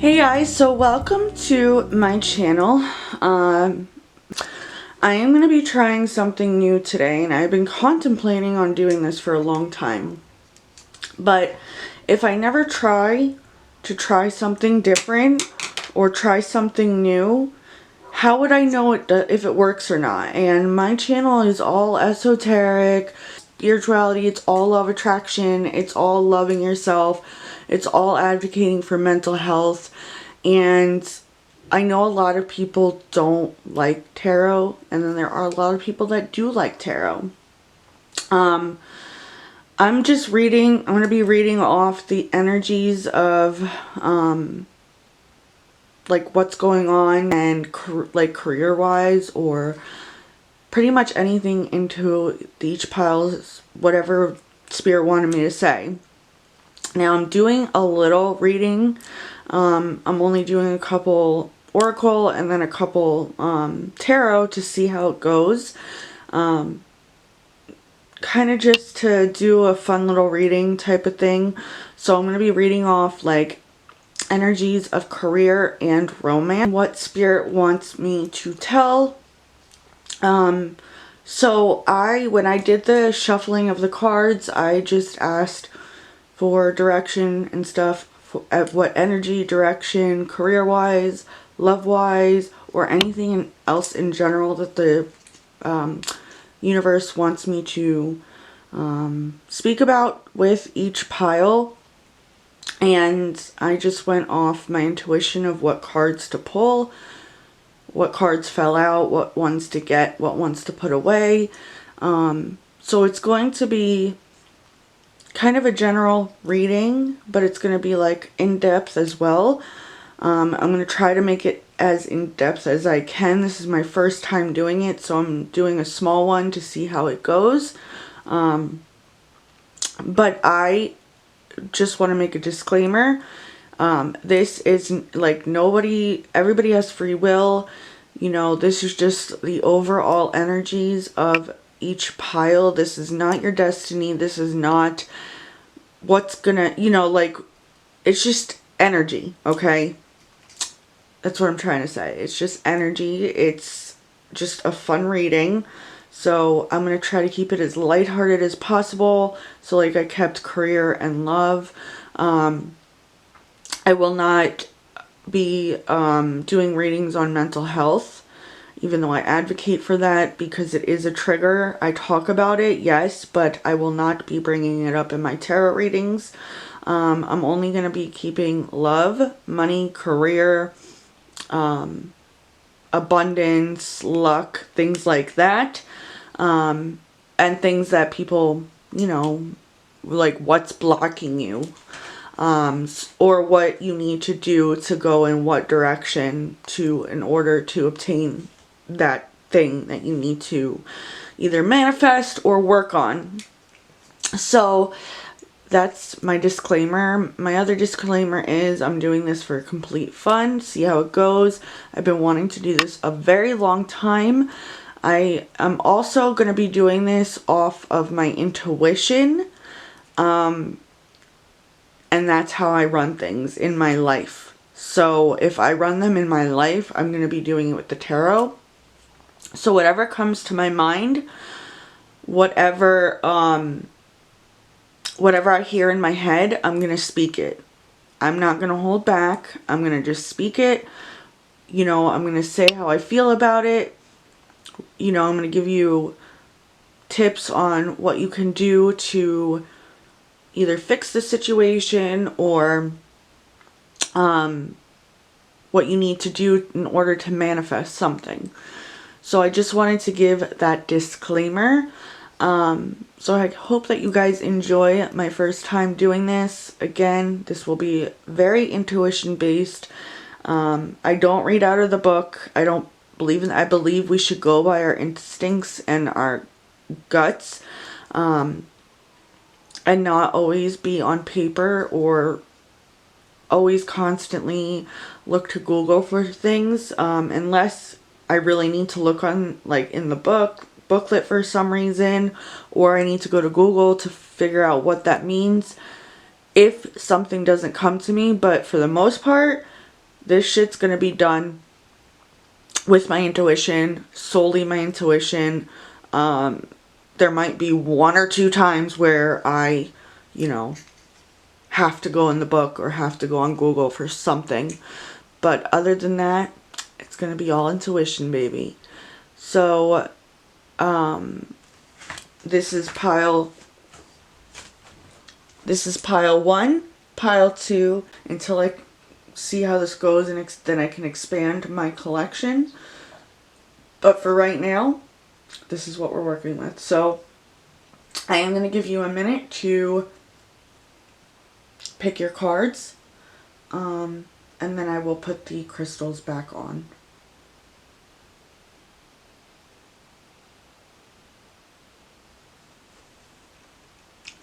Hey guys, so welcome to my channel. I am going to be trying something new today, and I've been contemplating on doing this for a long time. But if I never try to try something different or try something new, how would I know if it works or not? And my channel is all esoteric, spirituality, it's all love attraction, it's all loving yourself, it's all advocating for mental health. And I know a lot of people don't like tarot, and then there are a lot of people that do like tarot. I'm going to be reading off the energies of like what's going on and like career wise, or pretty much anything into each pile, whatever spirit wanted me to say. Now I'm doing a little reading. I'm only doing a couple oracle and then a couple tarot to see how it goes. Kind of just to do a fun little reading type of thing. So I'm going to be reading off like energies of career and romance, what spirit wants me to tell. So when I did the shuffling of the cards, I just asked for direction and stuff, at what energy, direction, career-wise, love-wise, or anything else in general that the universe wants me to speak about with each pile. And I just went off my intuition of what cards to pull, what cards fell out, what ones to get, what ones to put away. So it's going to be kind of a general reading, but it's going to be like in-depth as well. I'm going to try to make it as in-depth as I can. This is my first time doing it, so I'm doing a small one to see how it goes. But I just want to make a disclaimer. This is like everybody has free will. You know, this is just the overall energies of each pile. This is not your destiny. This is not what's gonna, like, it's just energy, okay? That's what I'm trying to say. It's just energy. It's just a fun reading. So I'm gonna try to keep it as lighthearted as possible. So like I kept career and love. I will not be doing readings on mental health, even though I advocate for that because it is a trigger. I talk about it, yes, but I will not be bringing it up in my tarot readings. I'm only going to be keeping love, money, career, abundance, luck, things like that. And things that people, like what's blocking you. Or what you need to do to go in what direction in order to obtain that thing that you need to either manifest or work on. So that's my disclaimer. My other disclaimer is I'm doing this for complete fun, see how it goes. I've been wanting to do this a very long time. I am also going to be doing this off of my intuition. And that's how I run things in my life. So if I run them in my life, I'm going to be doing it with the tarot. So whatever comes to my mind, whatever I hear in my head, I'm going to speak it. I'm not going to hold back. I'm going to just speak it. I'm going to say how I feel about it. I'm going to give you tips on what you can do to either fix the situation or what you need to do in order to manifest something. So I just wanted to give that disclaimer. So I hope that you guys enjoy my first time doing this. Again, this will be very intuition based. I don't read out of the book. I believe we should go by our instincts and our guts. And not always be on paper or always constantly look to Google for things, unless I really need to look on, like, in the booklet for some reason, or I need to go to Google to figure out what that means if something doesn't come to me. But for the most part, This shit's gonna be done with my intuition, solely my intuition. There might be one or two times where I, you know, have to go in the book or have to go on Google for something. But other than that, it's going to be all intuition, baby. So, this is pile 1, pile 2, until I see how this goes, and then I can expand my collection. But for right now, this is what we're working with. So I am going to give you a minute to pick your cards, and then I will put the crystals back on.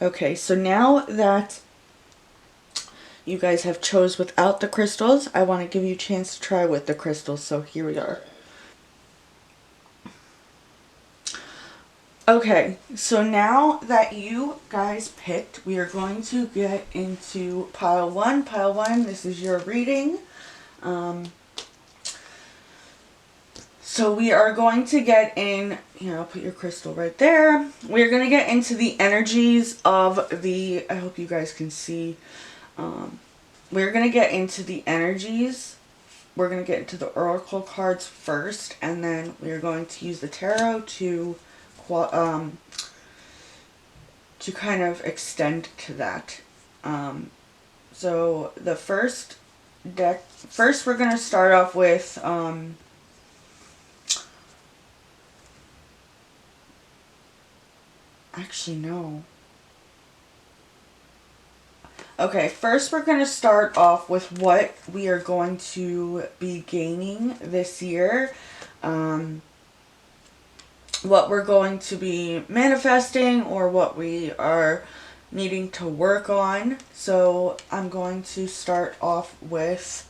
Okay, so now that you guys have chose without the crystals, I want to give you a chance to try with the crystals. So here we are. Okay, so now that you guys picked, we are going to get into pile 1. Pile 1, this is your reading. So we are going to get in, here, I'll put your crystal right there. We're going to get into the energies of the, I hope you guys can see. We're going to get into the energies. We're going to get into the oracle cards first, and then we're going to use the tarot to kind of extend to that. So the first deck, first we're going to start off with actually no. Okay, first we're going to start off with what we are going to be gaining this year. What we're going to be manifesting, or what we are needing to work on. So I'm going to start off with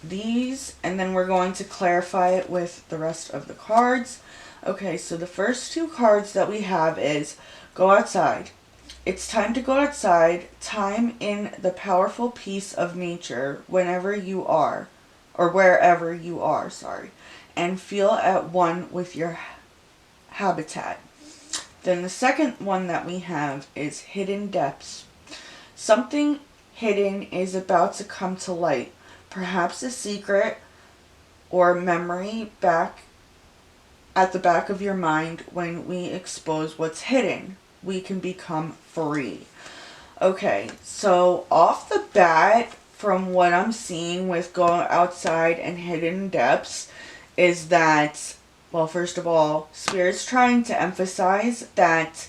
these, and then we're going to clarify it with the rest of the cards. Okay, so the first two cards that we have is go outside. It's time to go outside, time in the powerful peace of nature whenever you are, or wherever you are, sorry, and feel at one with your habitat. Then the second one that we have is hidden depths. Something hidden is about to come to light, perhaps a secret or memory back at the back of your mind. When we expose what's hidden, we can become free. Okay, so off the bat, from what I'm seeing with going outside and hidden depths, is that, well, first of all, Spirit's trying to emphasize that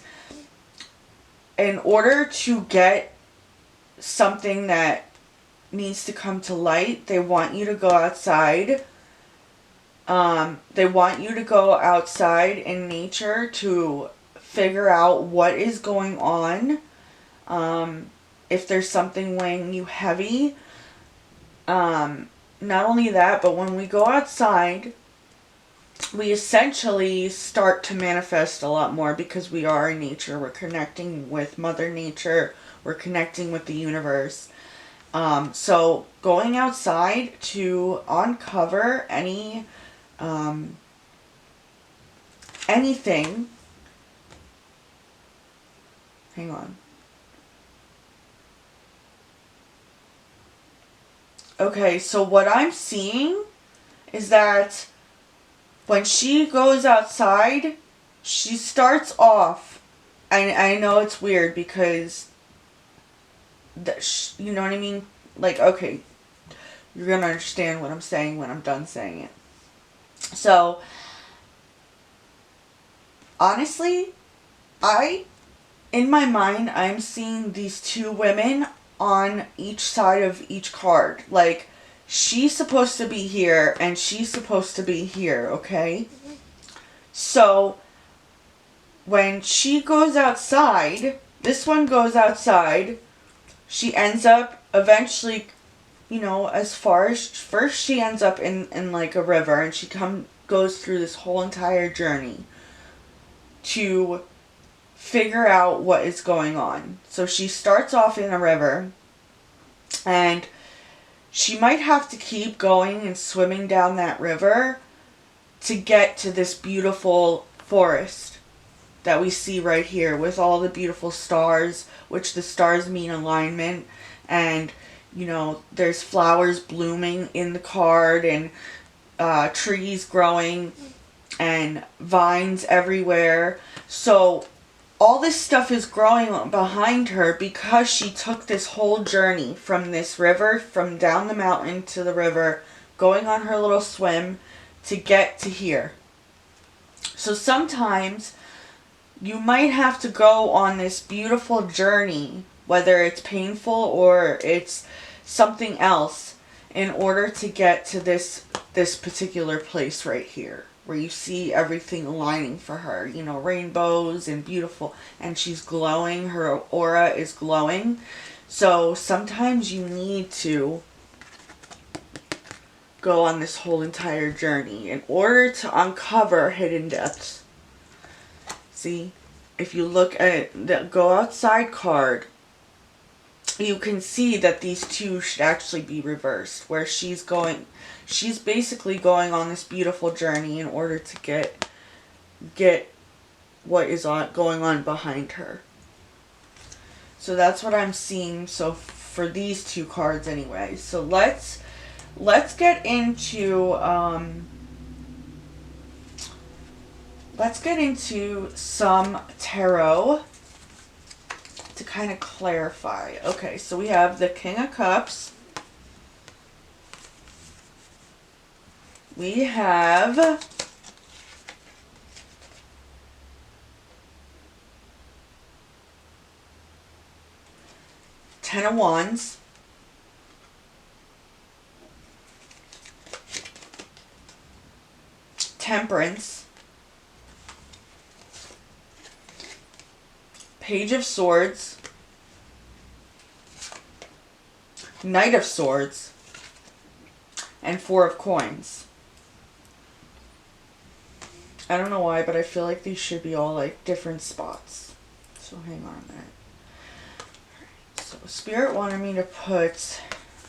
in order to get something that needs to come to light, they want you to go outside. They want you to go outside in nature to figure out what is going on. If there's something weighing you heavy. Not only that, but when we go outside, we essentially start to manifest a lot more, because we are in nature. We're connecting with Mother Nature. We're connecting with the universe. So going outside to uncover anything. Hang on. Okay, so what I'm seeing is that when she goes outside, she starts off, I know it's weird because, you know what I mean? Like, okay, you're going to understand what I'm saying when I'm done saying it. So, honestly, in my mind, I'm seeing these two women on each side of each card. Like, she's supposed to be here and she's supposed to be here, okay? So, when she goes outside, this one goes outside, she ends up eventually, you know, as far as, first she ends up in like a river, and she goes through this whole entire journey to figure out what is going on. So she starts off in a river, and she might have to keep going and swimming down that river to get to this beautiful forest that we see right here with all the beautiful stars, which the stars mean alignment. And, you know, there's flowers blooming in the card, and trees growing and vines everywhere. So all this stuff is growing behind her because she took this whole journey from this river, from down the mountain to the river, going on her little swim to get to here. So sometimes you might have to go on this beautiful journey, whether it's painful or it's something else, in order to get to this particular place right here, where you see everything aligning for her, you know, rainbows and beautiful, and she's glowing, her aura is glowing. So sometimes you need to go on this whole entire journey in order to uncover hidden depths. See, if you look at the go outside card, you can see that these two should actually be reversed, where she's basically going on this beautiful journey in order to get what is going on behind her. So that's what I'm seeing so for these two cards anyway. So let's get into some tarot to kind of clarify. Okay, so we have the King of Cups. We have Ten of Wands. Temperance. Page of Swords. Knight of Swords. And Four of Coins. I don't know why, but I feel like these should be all like different spots. So hang on a minute. So Spirit wanted me to put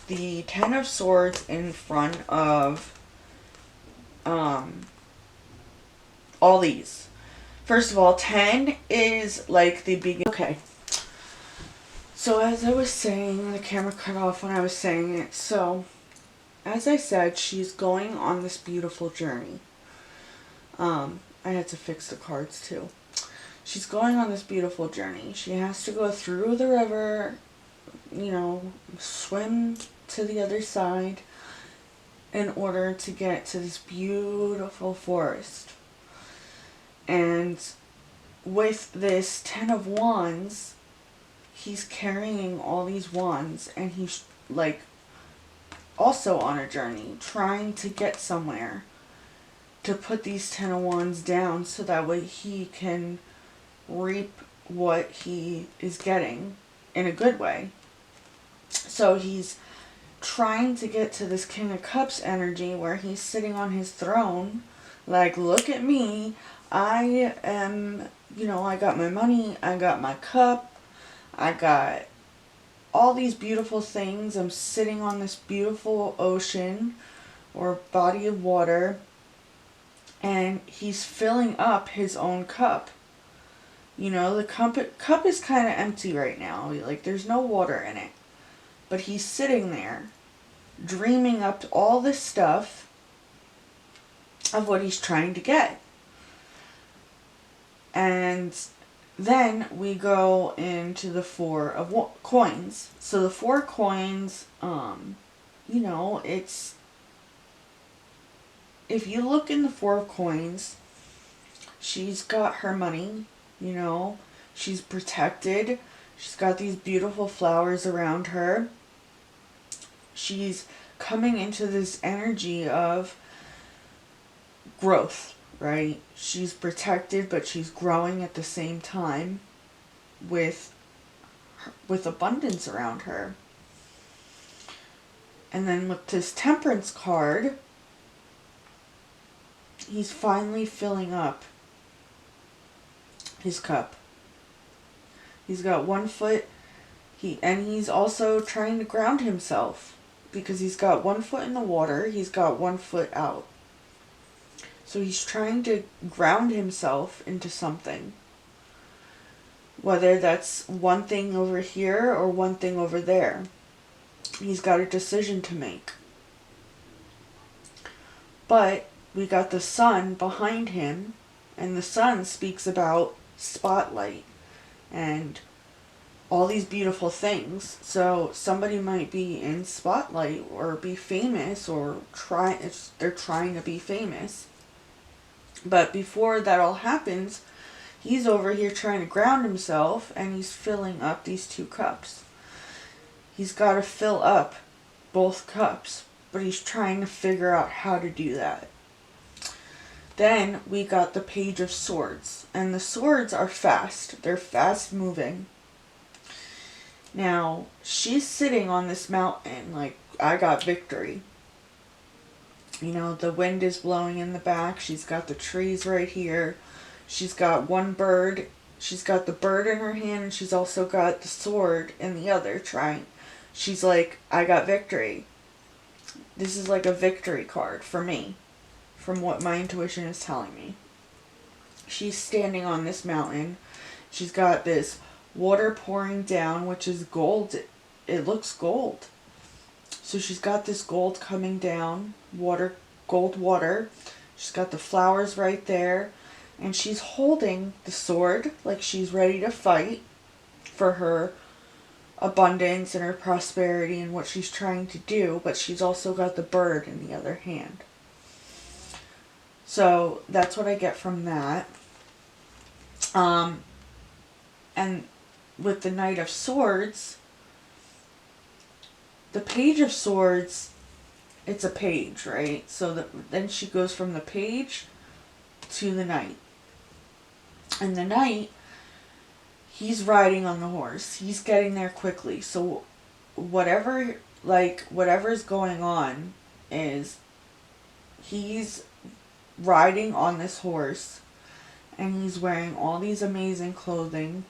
the Ten of Swords in front of all these. First of all, 10 is like the beginning. Okay. So as I was saying, the camera cut off when I was saying it. So, as I said, she's going on this beautiful journey. I had to fix the cards too. She's going on this beautiful journey. She has to go through the river, you know, swim to the other side in order to get to this beautiful forest. And with this Ten of Wands, he's carrying all these wands, and he's like also on a journey, trying to get somewhere to put these Ten of Wands down so that way he can reap what he is getting in a good way. So he's trying to get to this King of Cups energy where he's sitting on his throne, like, look at me, I am, you know, I got my money, I got my cup, I got all these beautiful things, I'm sitting on this beautiful ocean or body of water, and he's filling up his own cup. You know, the cup is kind of empty right now, like there's no water in it, but he's sitting there dreaming up all this stuff of what he's trying to get. And then we go into the Four of Coins. So the Four of Coins, you know, it's, if you look in the Four of Coins, she's got her money, you know, she's protected, she's got these beautiful flowers around her, she's coming into this energy of growth, right? She's protected, but she's growing at the same time with abundance around her. And then with this Temperance card, he's finally filling up his cup. He's got one foot, he's also trying to ground himself because he's got one foot in the water, he's got one foot out. So he's trying to ground himself into something. Whether that's one thing over here or one thing over there. He's got a decision to make. But we got the sun behind him, and the sun speaks about spotlight and all these beautiful things. So somebody might be in spotlight or be famous, or they're trying to be famous. But before that all happens, he's over here trying to ground himself, and he's filling up these 2 cups. He's got to fill up both cups, but he's trying to figure out how to do that. Then we got the Page of Swords, and the swords are fast. They're fast moving. Now, she's sitting on this mountain like, I got victory. You know, the wind is blowing in the back. She's got the trees right here. She's got one bird. She's got the bird in her hand, and she's also got the sword in the other trying. She's like, I got victory. This is like a victory card for me, from what my intuition is telling me. She's standing on this mountain. She's got this water pouring down, which is gold. It looks gold. So she's got this gold coming down, gold water. She's got the flowers right there. And she's holding the sword like she's ready to fight for her abundance and her prosperity and what she's trying to do. But she's also got the bird in the other hand. So that's what I get from that. And with the Knight of Swords, the Page of Swords, it's a page, right? So then she goes from the page to the knight. And the knight, he's riding on the horse. He's getting there quickly. So whatever's going on is he's riding on this horse, and he's wearing all these amazing clothing.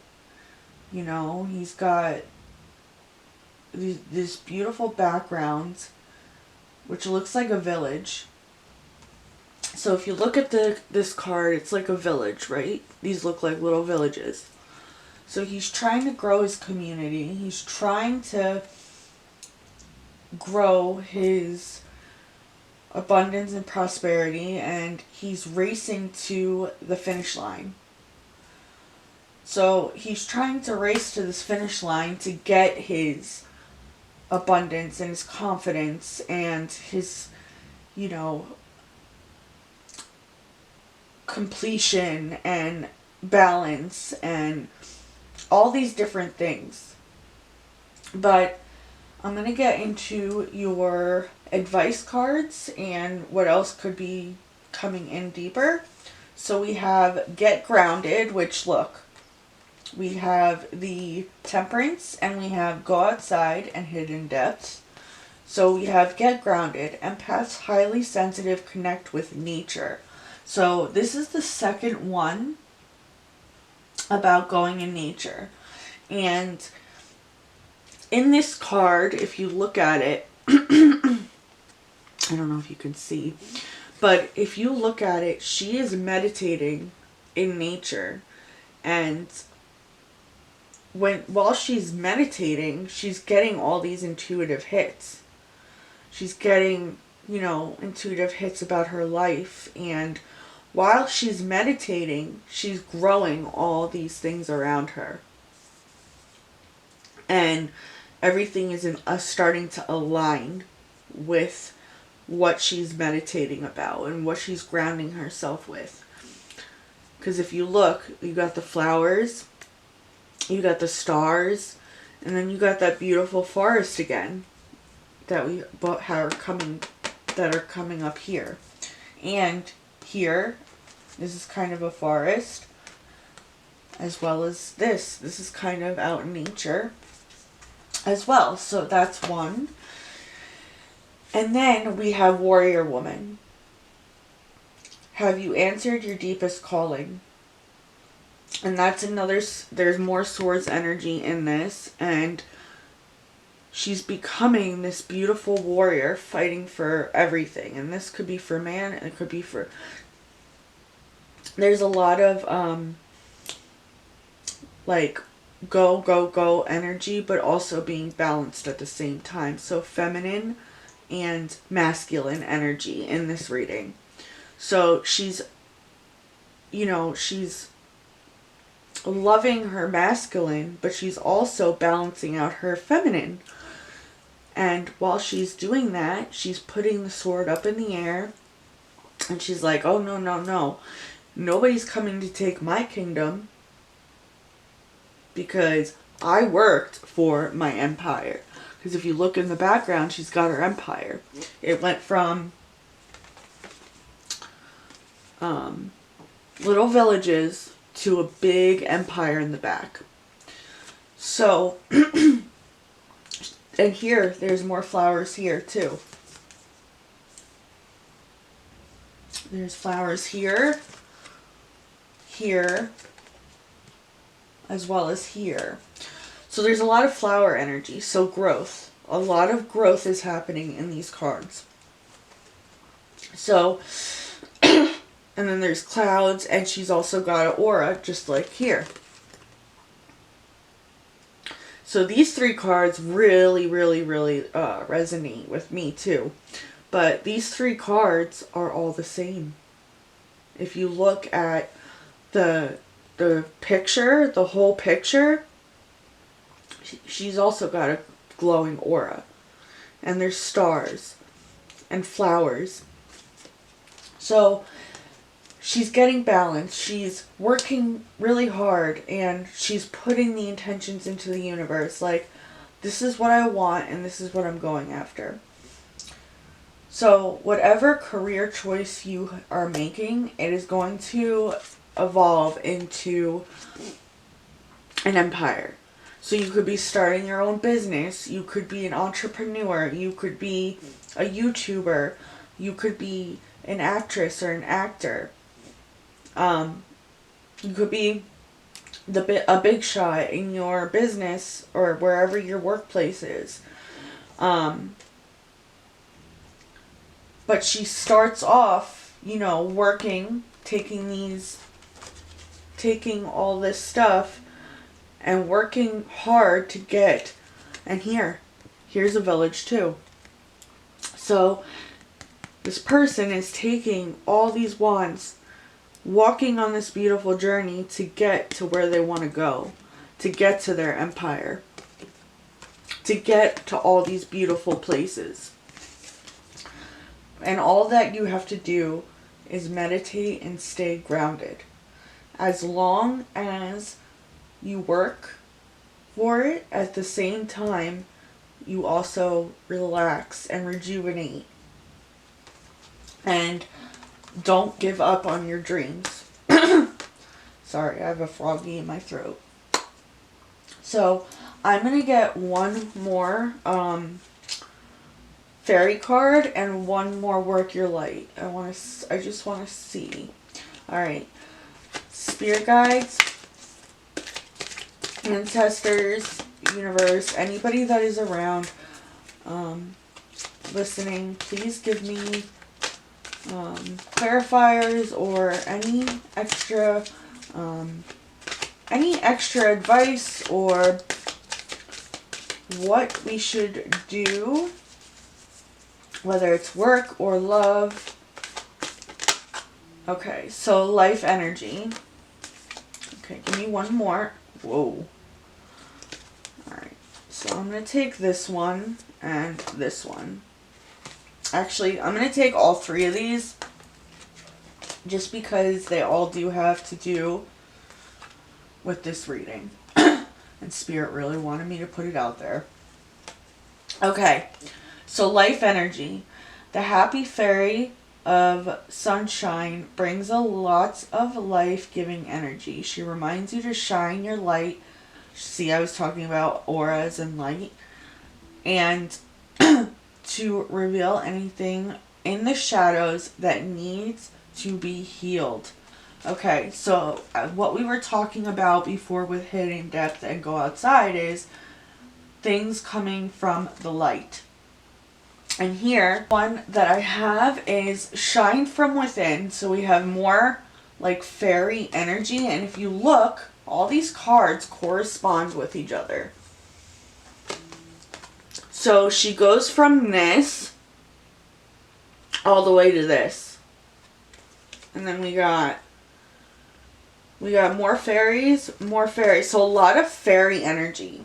You know, he's got this beautiful background, which looks like a village. So if you look at this card, it's like a village, right? These look like little villages. So he's trying to grow his community. He's trying to grow his abundance and prosperity, and he's racing to the finish line. So he's trying to race to this finish line to get his abundance and his confidence and his, you know, completion and balance and all these different things. But I'm going to get into your advice cards and what else could be coming in deeper. So we have Get Grounded, which look, we have the Temperance, and we have Go Outside and Hidden Depths. So we have Get Grounded. Empaths highly sensitive connect with nature. So this is the second one about going in nature. And in this card, if you look at it, I don't know if you can see, but if you look at it, she is meditating in nature. And while she's meditating, she's getting all these intuitive hits. She's getting, you know, intuitive hits about her life. And while she's meditating, she's growing all these things around her. And everything is starting to align with what she's meditating about and what she's grounding herself with. Because if you look, you got the flowers, you got the stars, and then you got that beautiful forest again that are coming up here. And here, this is kind of a forest, as well as this. This is kind of out in nature as well. So that's one. And then we have Warrior Woman. Have you answered your deepest calling? And that's another, there's more swords energy in this. And she's becoming this beautiful warrior fighting for everything. And this could be for man, and it could be for... There's a lot of, like, go, go, go energy, but also being balanced at the same time. So feminine and masculine energy in this reading. So she's, you know, she's loving her masculine, but she's also balancing out her feminine. And while she's doing that, she's putting the sword up in the air, and she's like, oh, no, no, no. Nobody's coming to take my kingdom, because I worked for my empire. Because if you look in the background, she's got her empire. It went from little villages to a big empire in the back. So, and here, there's more flowers here too. There's flowers here, here, as well as here. So there's a lot of flower energy. So growth. A lot of growth is happening in these cards. So, and then there's clouds, and she's also got an aura, just like here. So these three cards really, really, really resonate with me too. But these three cards are all the same. If you look at the picture, the whole picture, she's also got a glowing aura. And there's stars and flowers. So she's getting balanced. She's working really hard, and she's putting the intentions into the universe. Like, this is what I want, and this is what I'm going after. So whatever career choice you are making, it is going to evolve into an empire. So you could be starting your own business. You could be an entrepreneur. You could be a YouTuber. You could be an actress or an actor. You could be a big shot in your business or wherever your workplace is. But she starts off, you know, working, taking all this stuff and working hard to get, and here's a village too. So this person is taking all these wands, walking on this beautiful journey to get to where they want to go, to get to their empire, to get to all these beautiful places. And all that you have to do is meditate and stay grounded. As long as you work for it, at the same time, you also relax and rejuvenate. And don't give up on your dreams. Sorry, I have a froggy in my throat. So, I'm going to get one more fairy card and one more work your light. I just want to see. Alright. Spirit guides, ancestors, universe, anybody that is around listening, please give me clarifiers or any extra advice or what we should do, whether it's work or love. Okay, so life energy. Okay, give me one more. Whoa. Alright, so I'm going to take this one and this one. Actually, I'm going to take all three of these just because they all do have to do with this reading. And Spirit really wanted me to put it out there. Okay, so life energy. The happy fairy of sunshine brings a lot of life-giving energy. She reminds you to shine your light. See, I was talking about auras and light. And to reveal anything in the shadows that needs to be healed. Okay, so what we were talking about before with hidden depth and go outside is things coming from the light. And here, one that I have is shine from within. So we have more like fairy energy. And if you look, all these cards correspond with each other. So she goes from this all the way to this. And then we got more fairies, more fairies. So a lot of fairy energy.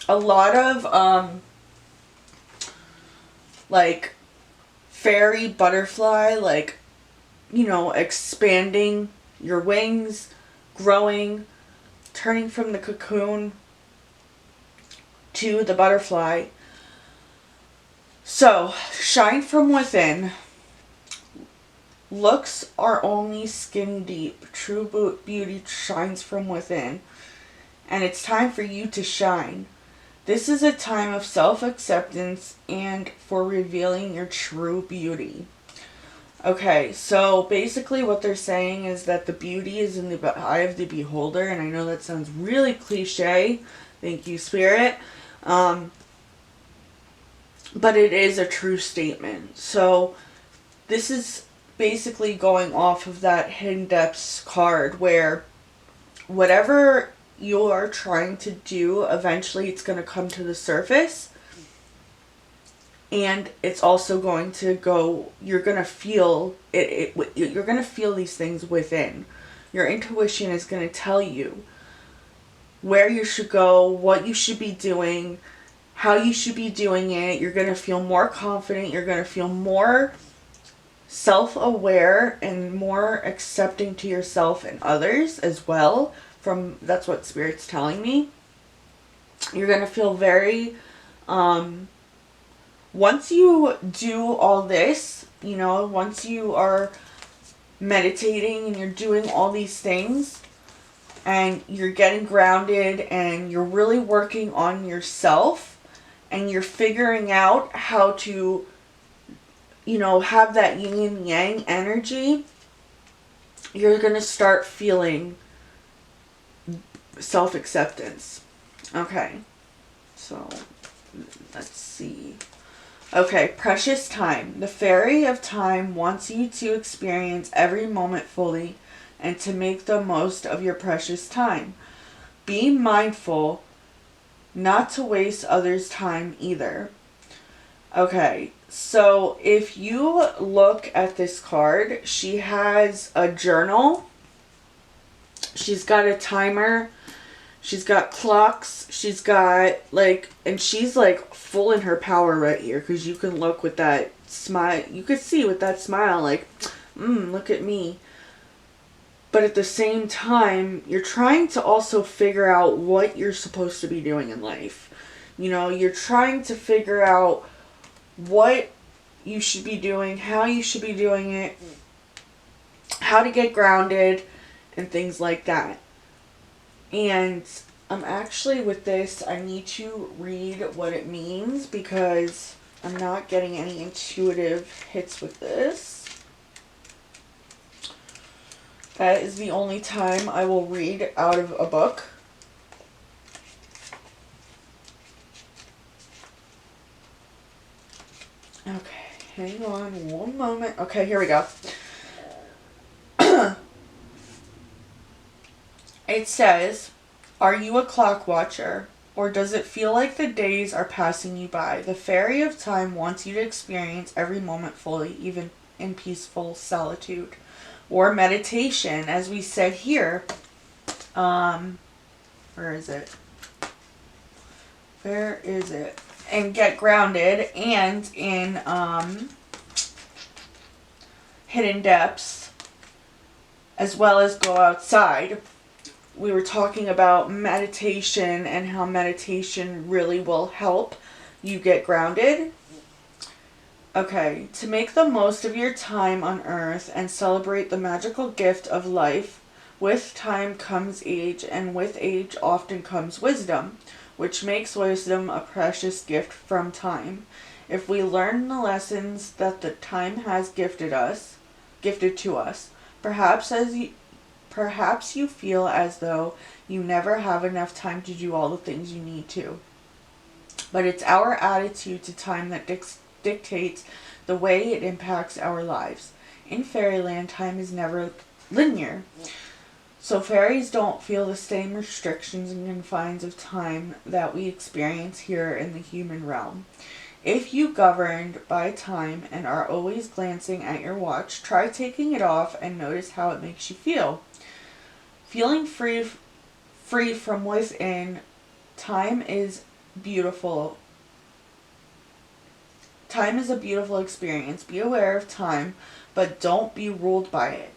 A lot of like fairy butterfly, like, you know, expanding your wings, growing, turning from the cocoon to the butterfly. So, shine from within. Looks are only skin deep. True beauty shines from within. And it's time for you to shine. This is a time of self-acceptance and for revealing your true beauty. Okay, so basically what they're saying is that the beauty is in the eye of the beholder, and I know that sounds really cliche. Thank you, Spirit. But it is a true statement. So this is basically going off of that Hidden Depths card where whatever you are trying to do, eventually it's going to come to the surface. And it's also going to go, you're going to feel it, you're going to feel these things within. Your intuition is going to tell you where you should go, what you should be doing, how you should be doing it. You're going to feel more confident. You're going to feel more self-aware and more accepting to yourself and others as well. That's what Spirit's telling me. You're going to feel very, once you do all this, you know, once you are meditating and you're doing all these things and you're getting grounded and you're really working on yourself and you're figuring out how to, you know, have that yin and yang energy, you're going to start feeling self-acceptance. Okay, so let's see. Okay, precious time. The fairy of time wants you to experience every moment fully and to make the most of your precious time. Be mindful not to waste others' time either. Okay, so if you look at this card, she has a journal. She's got a timer. She's got clocks. She's got like, and she's like full in her power right here, because you can look with that smile. You could see with that smile, like, look at me. But at the same time, you're trying to also figure out what you're supposed to be doing in life. You know, you're trying to figure out what you should be doing, how you should be doing it, how to get grounded, and things like that. And actually with this, I need to read what it means because I'm not getting any intuitive hits with this. That is the only time I will read out of a book. Okay, hang on one moment. Okay, here we go. It says, are you a clock watcher, or does it feel like the days are passing you by? The fairy of time wants you to experience every moment fully, even in peaceful solitude or meditation, as we said here. Where is it? Where is it? And get grounded, and in Hidden Depths, as well as go outside. We were talking about meditation and how meditation really will help you get grounded. Okay, to make the most of your time on earth and celebrate the magical gift of life, with time comes age, and with age often comes wisdom, which makes wisdom a precious gift from time. If we learn the lessons that the time has gifted to us, perhaps you feel as though you never have enough time to do all the things you need to. But it's our attitude to time that dictates the way it impacts our lives. In fairyland, time is never linear. So fairies don't feel the same restrictions and confines of time that we experience here in the human realm. If you governed by time and are always glancing at your watch, try taking it off and notice how it makes you feel. Feeling free from within, time is beautiful. Time is a beautiful experience. Be aware of time, but don't be ruled by it.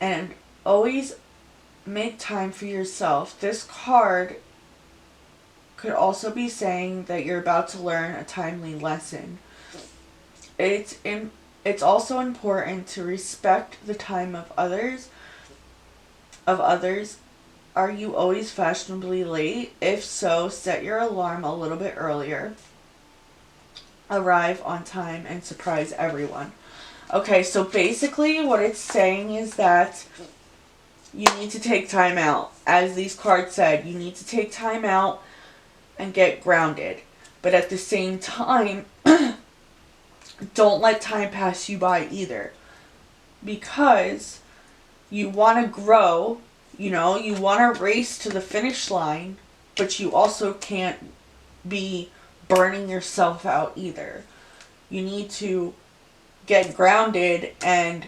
And always make time for yourself. This card could also be saying that you're about to learn a timely lesson. It's also important to respect the time of others. Are you always fashionably late? If so, set your alarm a little bit earlier. Arrive on time and surprise everyone. Okay, so basically what it's saying is that you need to take time out. As these cards said, you need to take time out and get grounded. But at the same time, don't let time pass you by either. Because you want to grow, you want to race to the finish line, but you also can't be burning yourself out either. You need to get grounded and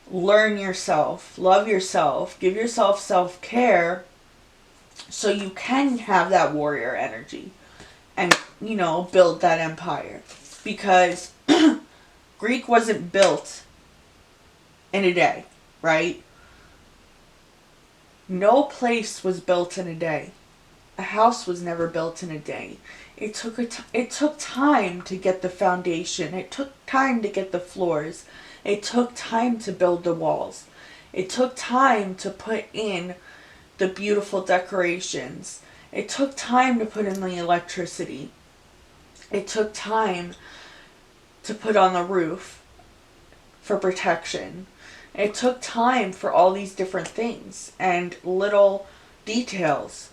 learn yourself, love yourself, give yourself self-care so you can have that warrior energy and, build that empire. Because Greek wasn't built in a day, right? No place was built in a day. A house was never built in a day. It took time to get the foundation. It took time to get the floors. It took time to build the walls. It took time to put in the beautiful decorations. It took time to put in the electricity. It took time to put on the roof for protection. It took time for all these different things and little details.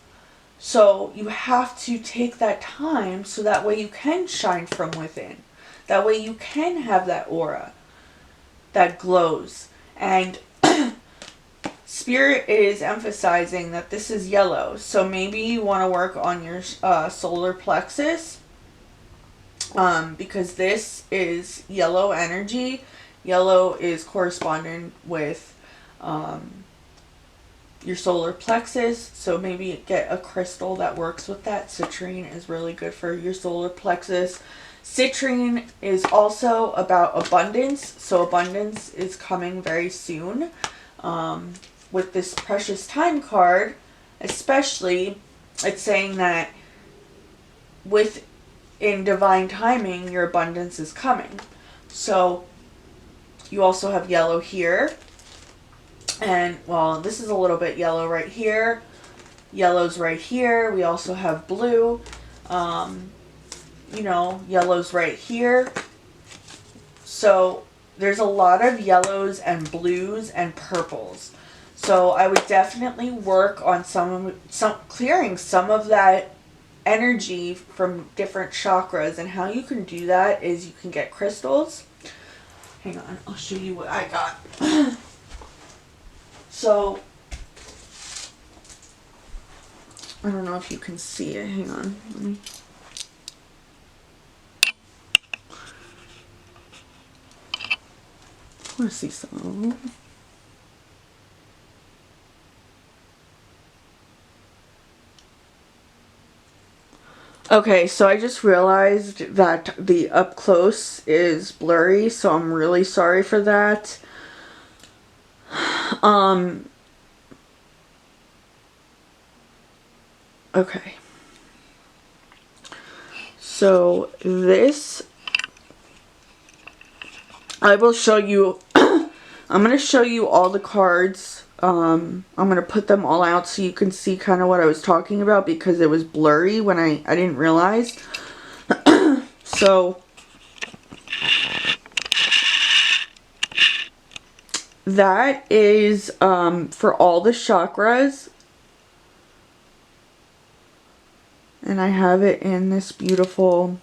So you have to take that time so that way you can shine from within. That way you can have that aura that glows. And Spirit is emphasizing that this is yellow. So maybe you want to work on your solar plexus. Because this is yellow energy. Yellow is corresponding with your solar plexus, so maybe get a crystal that works with that. Citrine is really good for your solar plexus. Citrine is also about abundance, so abundance is coming very soon. With this precious time card, especially, it's saying that within divine timing, your abundance is coming. So you also have yellow here. And, well, this is a little bit yellow right here. Yellow's right here. We also have blue. Yellow's right here. So there's a lot of yellows and blues and purples. So I would definitely work on clearing some of that energy from different chakras. And how you can do that is you can get crystals. Hang on, I'll show you what I got. So, I don't know if you can see it. Hang on. I want to see some. Okay, so I just realized that the up close is blurry, so I'm really sorry for that. Okay. So this, I will show you, I'm going to show you all the cards. I'm going to put them all out so you can see kind of what I was talking about because it was blurry when I didn't realize. So that is for all the chakras. And I have it in this beautiful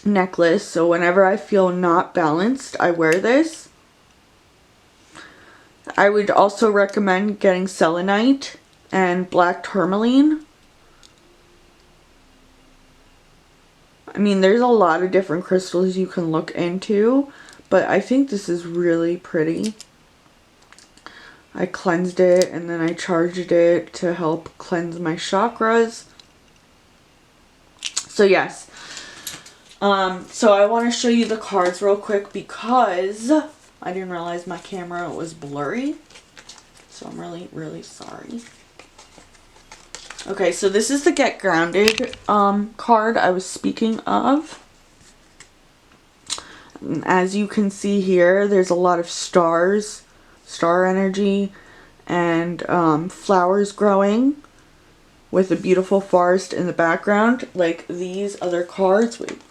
necklace. So whenever I feel not balanced, I wear this. I would also recommend getting selenite and black tourmaline. I mean, there's a lot of different crystals you can look into, but I think this is really pretty. I cleansed it and then I charged it to help cleanse my chakras. So yes. So I want to show you the cards real quick because I didn't realize my camera was blurry. So I'm really, really sorry. Okay, so this is the Get Grounded card I was speaking of. As you can see here, there's a lot of stars, star energy, and flowers growing with a beautiful forest in the background. Like these other cards. Wait.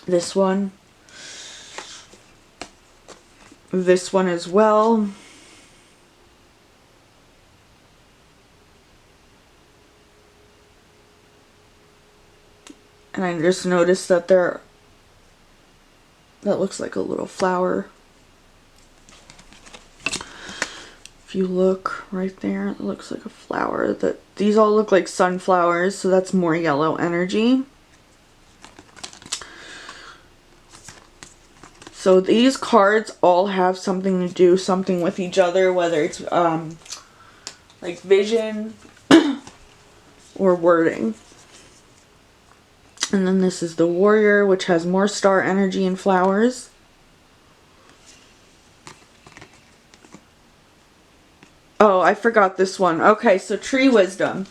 This one as well. And I just noticed that that looks like a little flower. If you look right there, it looks like a flower. These all look like sunflowers, so that's more yellow energy. So these cards all have something to do, something with each other, whether it's like vision or wording. And then this is the Warrior, which has more star energy and flowers. Oh, I forgot this one. Okay, so Tree Wisdom.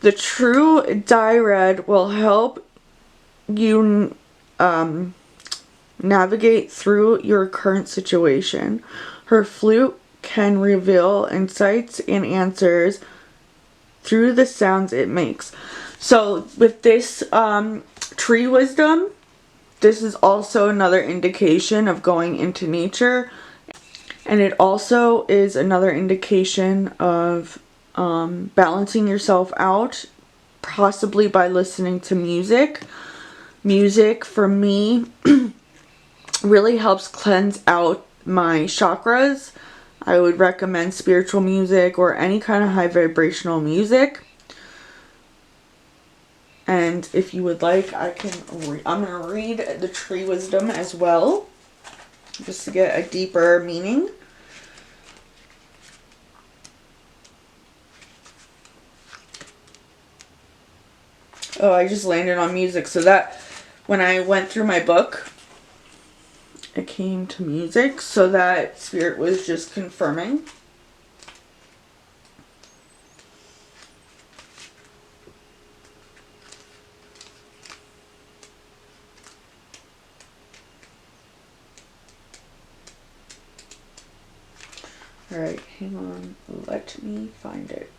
The true Dired will help you navigate through your current situation. Her flute can reveal insights and answers through the sounds it makes. So with this Tree Wisdom, this is also another indication of going into nature. And it also is another indication of balancing yourself out, possibly by listening to music. Music, for me, really helps cleanse out my chakras. I would recommend spiritual music or any kind of high vibrational music. And if you would like, I'm going to read the Tree Wisdom as well, just to get a deeper meaning. Oh, I just landed on music, so that when I went through my book, it came to music, so that Spirit was just confirming. Alright, hang on. Let me find it.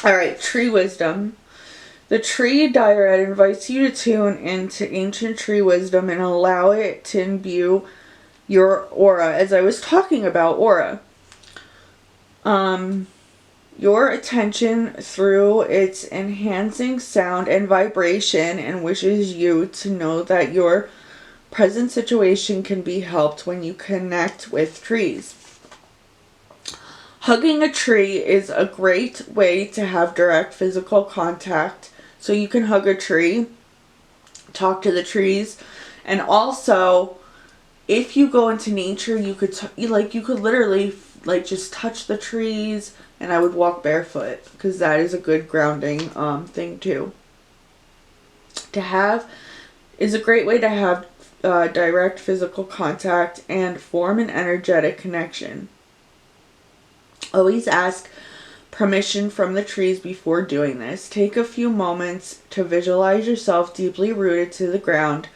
Alright, Tree Wisdom. The Tree Dired invites you to tune into ancient tree wisdom and allow it to imbue your aura. As I was talking about aura. Your attention through its enhancing sound and vibration, and wishes you to know that your present situation can be helped when you connect with trees. Hugging a tree is a great way to have direct physical contact. So you can hug a tree, talk to the trees, and also if you go into nature, you could literally just touch the trees. And I would walk barefoot because that is a good grounding thing too. To have is a great way to have direct physical contact and form an energetic connection. Always ask permission from the trees before doing this. Take a few moments to visualize yourself deeply rooted to the ground,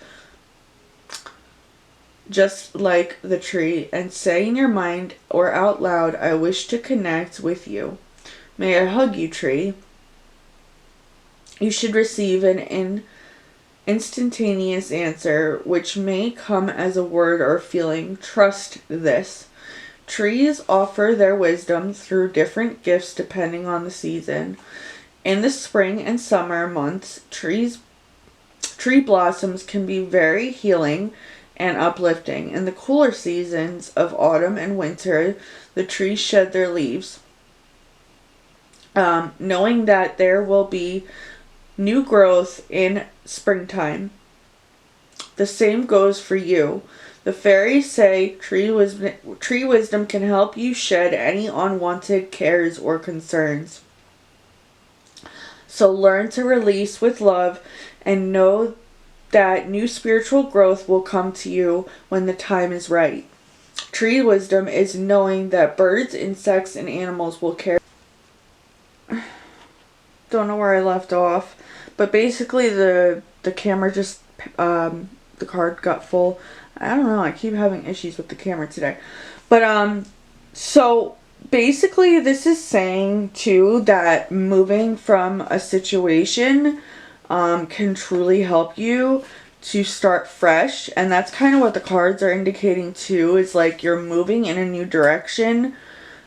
just like the tree, and say in your mind or out loud, I wish to connect with you. May I hug you, tree? You should receive an instantaneous answer, which may come as a word or feeling. Trust this. Trees offer their wisdom through different gifts depending on the season. In the spring and summer months, tree blossoms can be very healing and uplifting. In the cooler seasons of autumn and winter, the trees shed their leaves. Knowing that there will be new growth in springtime. The same goes for you. The fairies say tree wisdom can help you shed any unwanted cares or concerns. So learn to release with love and know that new spiritual growth will come to you when the time is right. Tree wisdom is knowing that birds, insects, and animals will care. Don't know where I left off, but basically the camera just the card got full. I don't know, I keep having issues with the camera today. But so basically this is saying too that moving from a situation can truly help you to start fresh, and that's kind of what the cards are indicating too, is like you're moving in a new direction.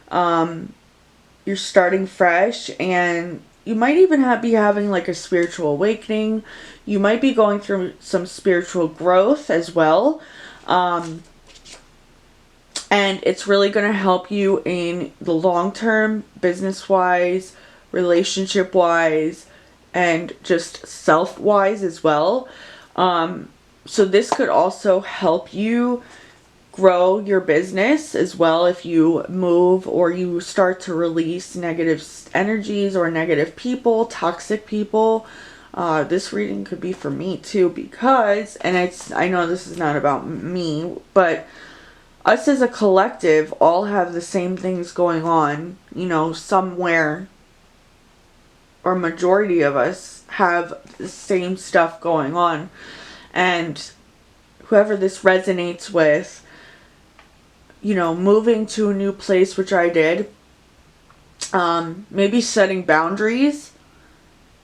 You're starting fresh, and you might even be having like a spiritual awakening. You might be going through some spiritual growth as well. And it's really going to help you in the long term, business wise, relationship wise, and just self wise as well. So this could also help you grow your business as well if you move or you start to release negative energies or negative people, toxic people. This reading could be for me too, because, and I know this is not about me, but us as a collective all have the same things going on, somewhere, or majority of us have the same stuff going on. And whoever this resonates with, moving to a new place, which I did, maybe setting boundaries.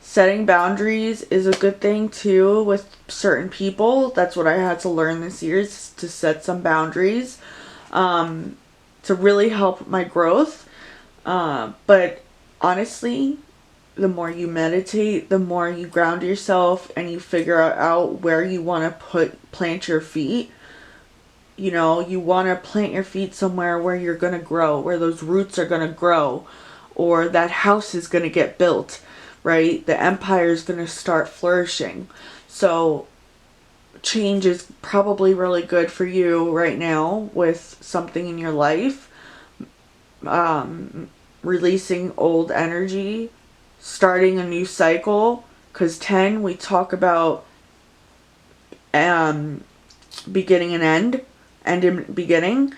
Setting boundaries is a good thing too with certain people. That's what I had to learn this year, is to set some boundaries to really help my growth. But honestly, the more you meditate, the more you ground yourself and you figure out where you want to plant your feet. You want to plant your feet somewhere where you're going to grow, where those roots are going to grow, or that house is going to get built, right? The empire is going to start flourishing. So change is probably really good for you right now with something in your life. Releasing old energy, starting a new cycle, because 10, we talk about beginning and end and beginning.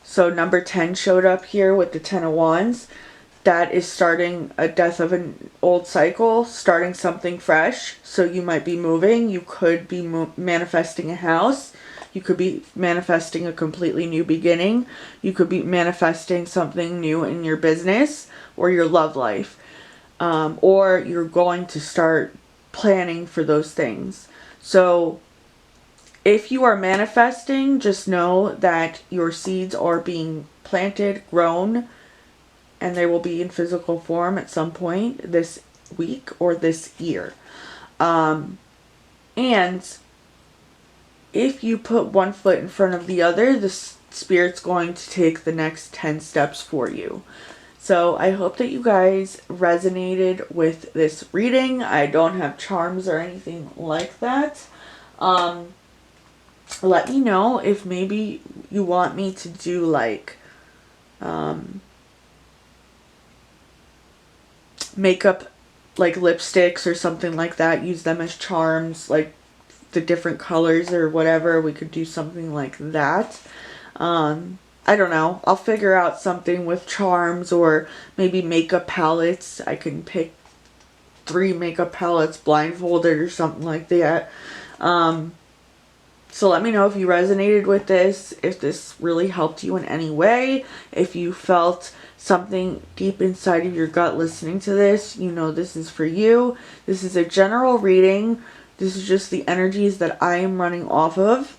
So number 10 showed up here with the 10 of Wands. That is starting a death of an old cycle, starting something fresh. So you might be moving. You could be manifesting a house. You could be manifesting a completely new beginning. You could be manifesting something new in your business or your love life. Or you're going to start planning for those things. So if you are manifesting, just know that your seeds are being planted, grown, and they will be in physical form at some point this week or this year. And if you put one foot in front of the other, the Spirit's going to take the next 10 steps for you. So I hope that you guys resonated with this reading. I don't have charms or anything like that. Let me know if maybe you want me to do like makeup, like lipsticks or something like that. Use them as charms, like the different colors or whatever. We could do something like that. I don't know. I'll figure out something with charms or maybe makeup palettes. I can pick 3 makeup palettes blindfolded or something like that. So let me know if you resonated with this, if this really helped you in any way, if you felt something deep inside of your gut listening to this, this is for you. This is a general reading. This is just the energies that I am running off of.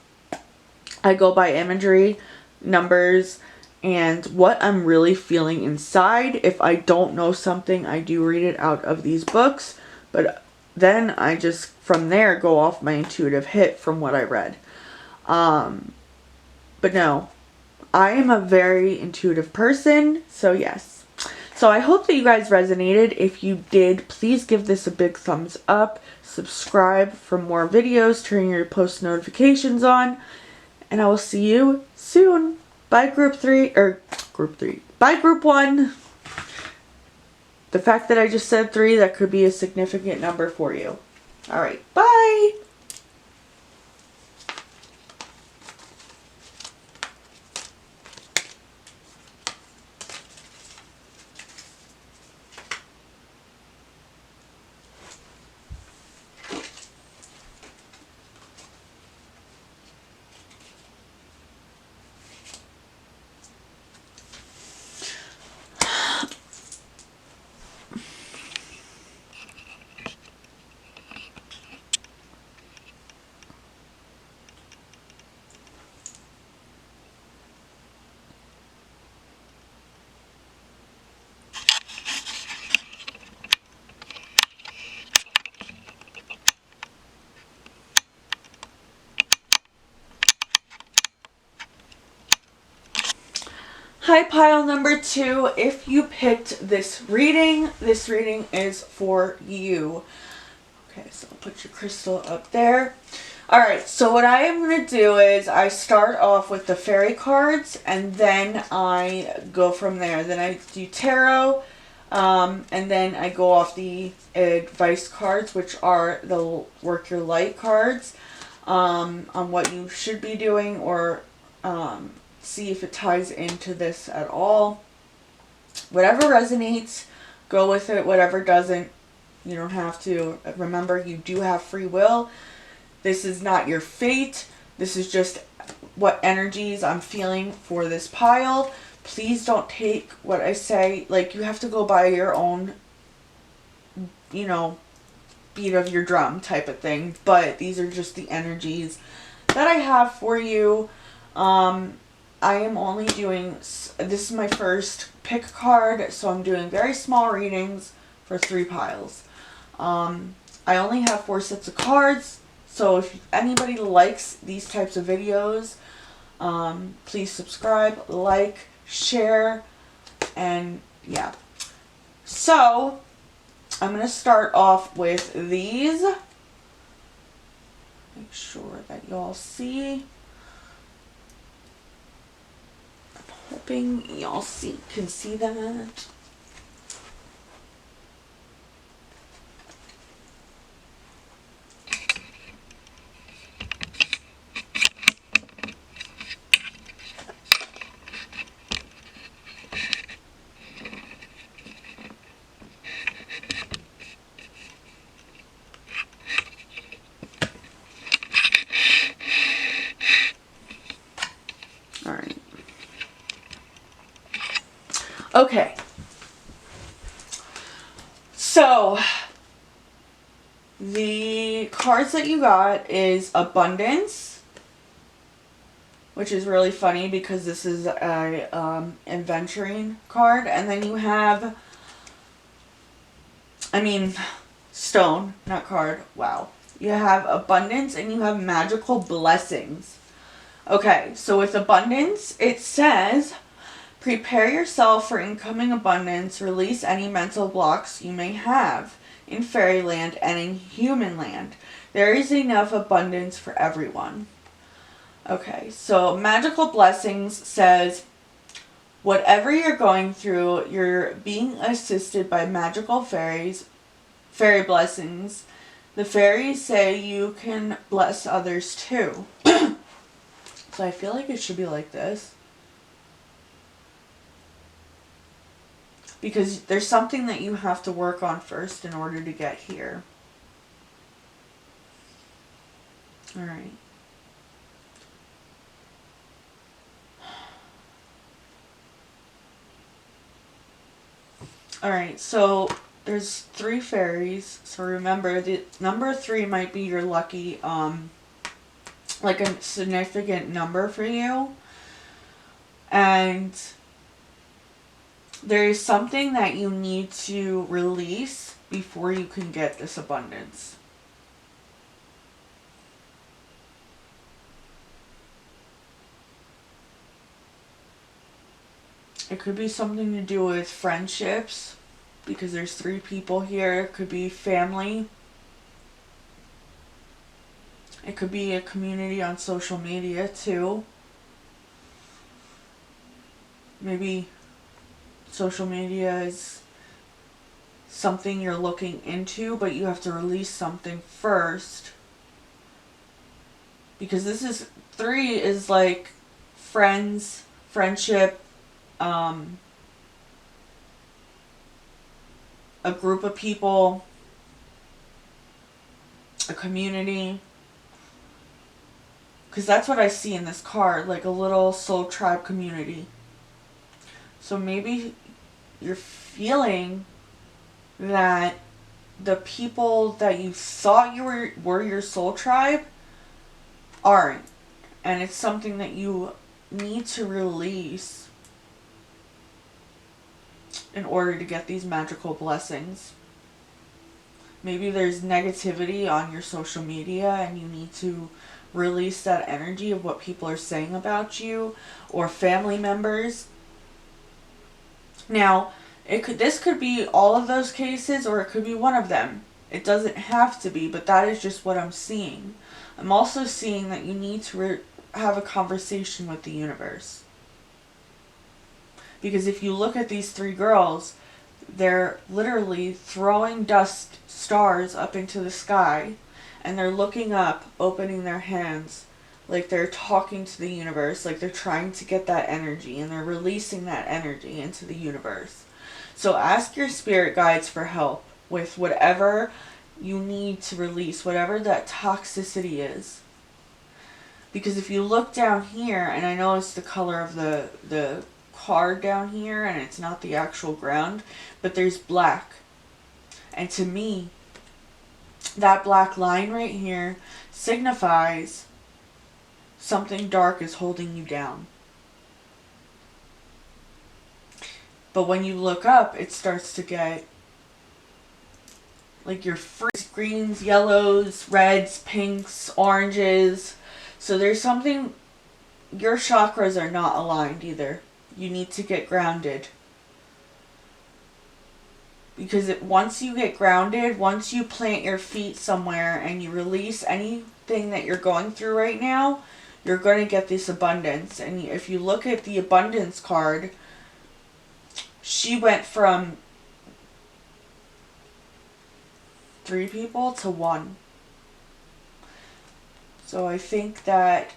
I go by imagery, numbers, and what I'm really feeling inside. If I don't know something, I do read it out of these books, but then I just from there go off my intuitive hit from what I read. But no, I am a very intuitive person, so yes. So I hope that you guys resonated. If you did, please give this a big thumbs up. Subscribe for more videos. Turn your post notifications on. And I will see you soon. Bye group 3. Bye group 1. The fact that I just said 3, that could be a significant number for you. Alright, bye. Hi pile number 2. If you picked this reading is for you. Okay, so I'll put your crystal up there. Alright, so what I am going to do is I start off with the fairy cards and then I go from there. Then I do tarot and then I go off the advice cards, which are the work your light cards on what you should be doing or see if it ties into this at all. Whatever resonates, go with it. Whatever doesn't, you don't have to. Remember, you do have free will. This is not your fate. This is just what energies I'm feeling for this pile. Please don't take what I say. Like, you have to go by your own, you know, beat of your drum type of thing. But these are just the energies that I have for you. I am only doing, this is my first pick card, so I'm doing very small readings for 3 piles. I only have 4 sets of cards, so if anybody likes these types of videos, please subscribe, like, share, and yeah. So, I'm going to start off with these. Make sure that y'all see. Hoping y'all can see that. All right. Okay. So, the cards that you got is Abundance, which is really funny because this is a adventuring card. And then you have, stone, not card. Wow. You have Abundance and you have Magical Blessings. Okay, so with Abundance, it says, prepare yourself for incoming abundance. Release any mental blocks you may have in fairyland and in human land. There is enough abundance for everyone. Okay, so Magical Blessings says, whatever you're going through, you're being assisted by magical fairy blessings. The fairies say you can bless others too. So I feel like it should be like this. Because there's something that you have to work on first in order to get here. Alright. Alright, so there's 3 fairies. So remember, the number 3 might be your lucky, like a significant number for you. And there is something that you need to release before you can get this abundance. It could be something to do with friendships, because there's 3 people here. It could be family. It could be a community on social media too. Maybe social media is something you're looking into, but you have to release something first. Because this is 3 is like friends, friendship, a group of people, a community. Because that's what I see in this card, like a little soul tribe community. So maybe you're feeling that the people that you thought you were your soul tribe aren't. And it's something that you need to release in order to get these magical blessings. Maybe there's negativity on your social media and you need to release that energy of what people are saying about you, or family members. Now, this could be all of those cases, or it could be one of them. It doesn't have to be, but that is just what I'm seeing. I'm also seeing that you need to have a conversation with the universe. Because if you look at these 3 girls, they're literally throwing dust stars up into the sky, and they're looking up, opening their hands, like they're talking to the universe, like they're trying to get that energy, and they're releasing that energy into the universe. So ask your spirit guides for help with whatever you need to release, whatever that toxicity is. Because if you look down here, and I know it's the color of the card down here, and it's not the actual ground, but there's black. And to me, that black line right here signifies something dark is holding you down. But when you look up, it starts to get like your greens, yellows, reds, pinks, oranges. So there's something, your chakras are not aligned either. You need to get grounded. Because once you get grounded, once you plant your feet somewhere and you release anything that you're going through right now, you're going to get this abundance. And if you look at the abundance card, she went from 3 people to 1. So I think that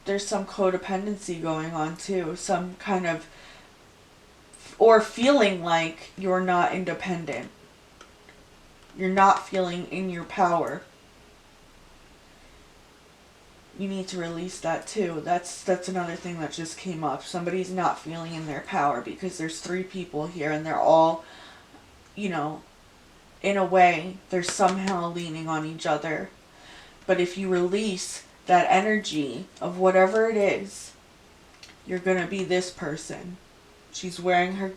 there's some codependency going on too. Some kind of, or feeling like you're not independent. You're not feeling in your power. You need to release that too. That's another thing that just came up. Somebody's not feeling in their power because there's 3 people here and they're all, in a way, they're somehow leaning on each other. But if you release that energy of whatever it is, you're going to be this person. She's wearing her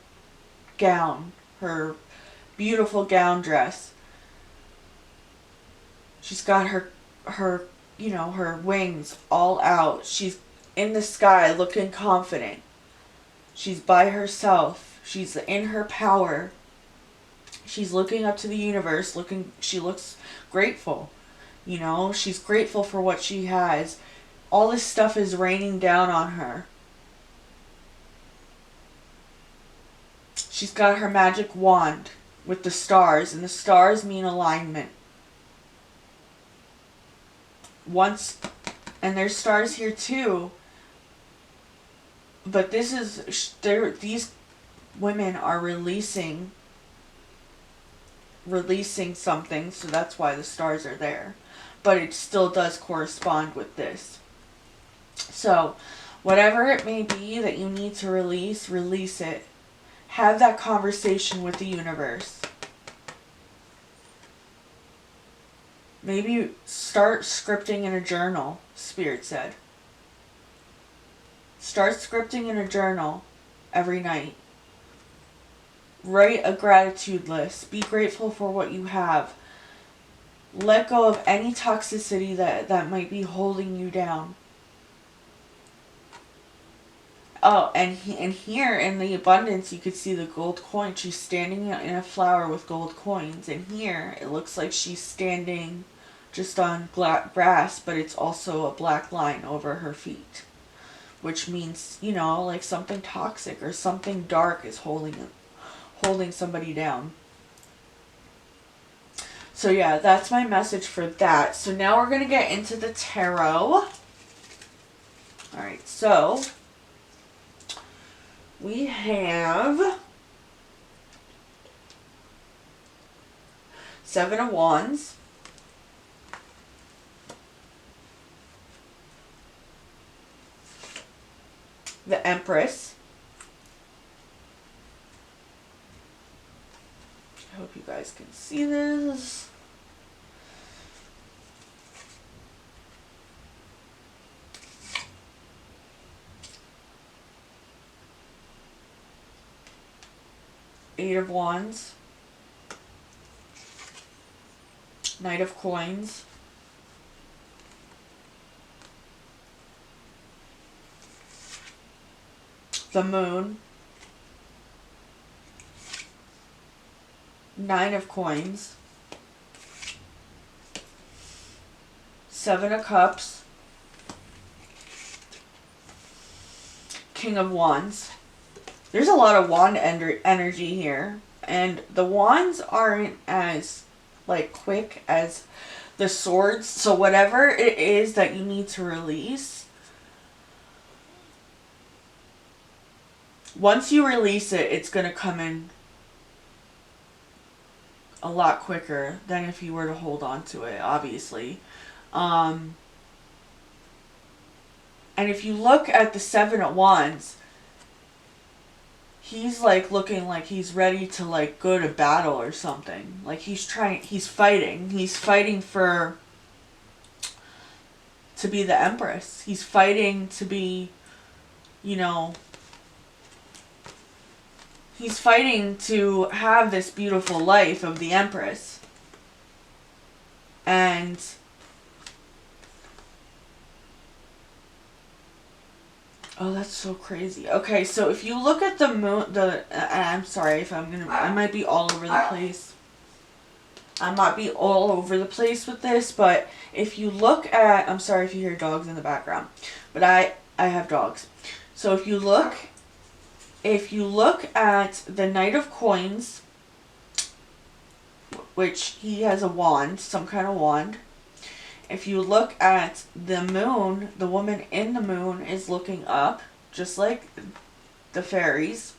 gown, her beautiful gown dress. She's got her wings all out. She's in the sky looking confident. She's by herself. She's in her power. She's looking up to the universe, she looks grateful. She's grateful for what she has. All this stuff is raining down on her. She's got her magic wand with the stars, and the stars mean alignment. And there's stars here too, but these women are releasing something, so that's why the stars are there. But it still does correspond with this. So, whatever it may be that you need to release it. Have that conversation with the universe. Maybe start scripting in a journal, Spirit said. Start scripting in a journal every night. Write a gratitude list. Be grateful for what you have. Let go of any toxicity that might be holding you down. Oh, and here in the abundance, you could see the gold coin. She's standing in a flower with gold coins. And here, it looks like she's standing just on grass, but it's also a black line over her feet. Which means, you know, like something toxic or something dark is holding somebody down. So yeah, that's my message for that. So now we're going to get into the tarot. Alright, so we have 7 of Wands, the Empress. I hope you guys can see this. Eight of Wands, Knight of Coins, the Moon, Nine of Coins, Seven of Cups, King of Wands. There's a lot of wand energy here. And the wands aren't as, like, quick as the swords. So whatever it is that you need to release, once you release it, it's going to come in a lot quicker than if you were to hold on to it, obviously. And if you look at the Seven of Wands, he's like looking like he's ready to like go to battle or something. Like he's fighting. He's fighting to be the Empress. He's fighting to be, you know, he's fighting to have this beautiful life of the Empress. And oh, that's so crazy. Okay, so if you look at the moon, I'm sorry if I might be all over the place. I might be all over the place with this, but if you look at, I'm sorry if you hear dogs in the background, but I have dogs. So if you look at the Knight of Coins, which he has a wand, some kind of wand. If you look at the moon, the woman in the moon is looking up, just like the fairies,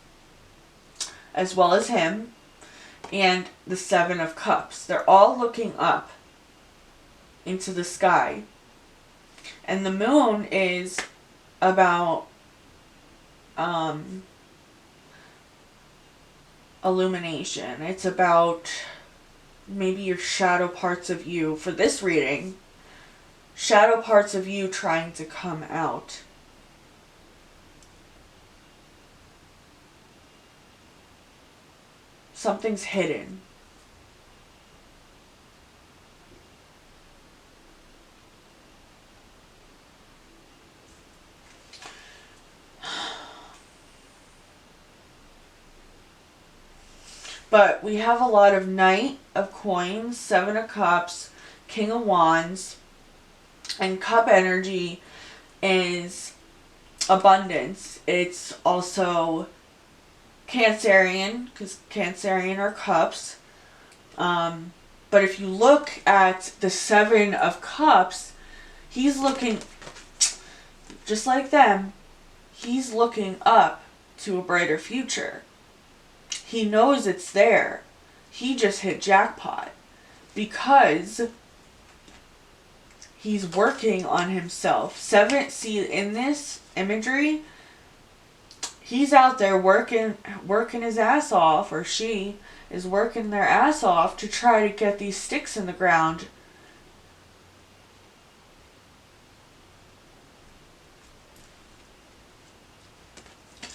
as well as him, and the Seven of Cups. They're all looking up into the sky. And the moon is about illumination. It's about maybe your shadow parts of you. For this reading, shadow parts of you trying to come out. Something's hidden. But we have a lot of Knight of Coins, Seven of Cups, King of Wands, and Cup energy is abundance. It's also Cancerian, because Cancerian are cups. But if you look at the Seven of Cups, he's looking, just like them, he's looking up to a brighter future. He knows it's there. He just hit jackpot because he's working on himself. See, in this imagery, he's out there working his ass off, or she is working their ass off to try to get these sticks in the ground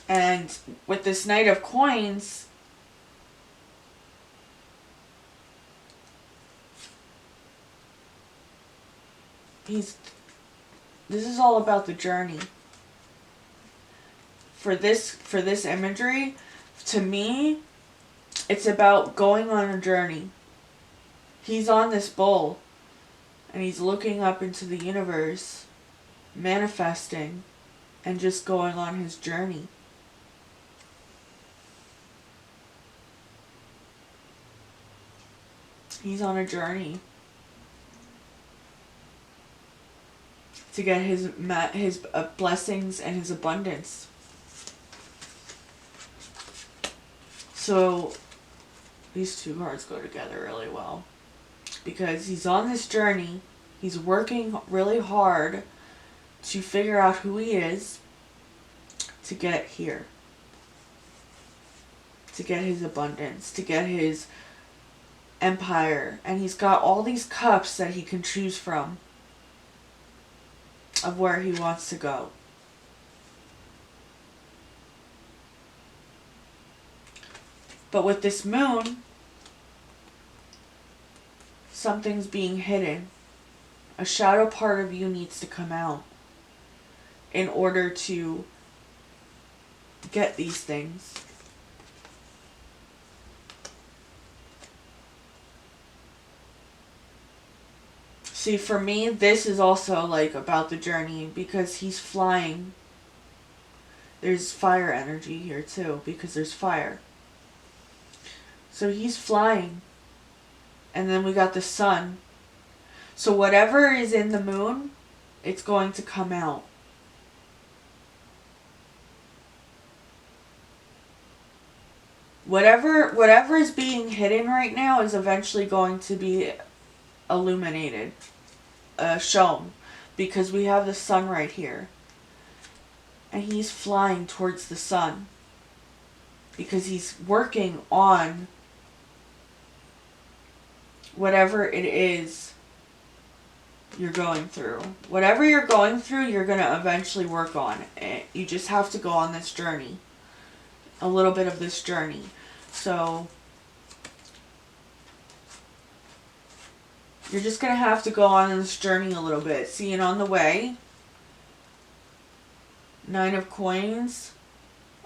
And with this Knight of Coins, this is all about the journey. For this imagery, to me, it's about going on a journey. He's on this bowl, and he's looking up into the universe, manifesting, and just going on his journey. He's on a journey to get his blessings and his abundance. So these two cards go together really well, because he's on this journey. He's working really hard to figure out who he is, to get here, to get his abundance, to get his empire. And he's got all these cups that he can choose from of where he wants to go. But with this moon, something's being hidden. A shadow part of you needs to come out in order to get these things. See, for me, this is also like about the journey, because he's flying. There's fire energy here too, because there's fire. So he's flying. And then we got the sun. So whatever is in the moon, it's going to come out. Whatever is being hidden right now is eventually going to be illuminated, shown, because we have the sun right here. And he's flying towards the sun, because he's working on whatever it is you're going through. Whatever you're going through, you're going to eventually work on it. You just have to go on this journey. A little bit of this journey. So you're just going to have to go on this journey a little bit. See, and on the way, 9 of Coins,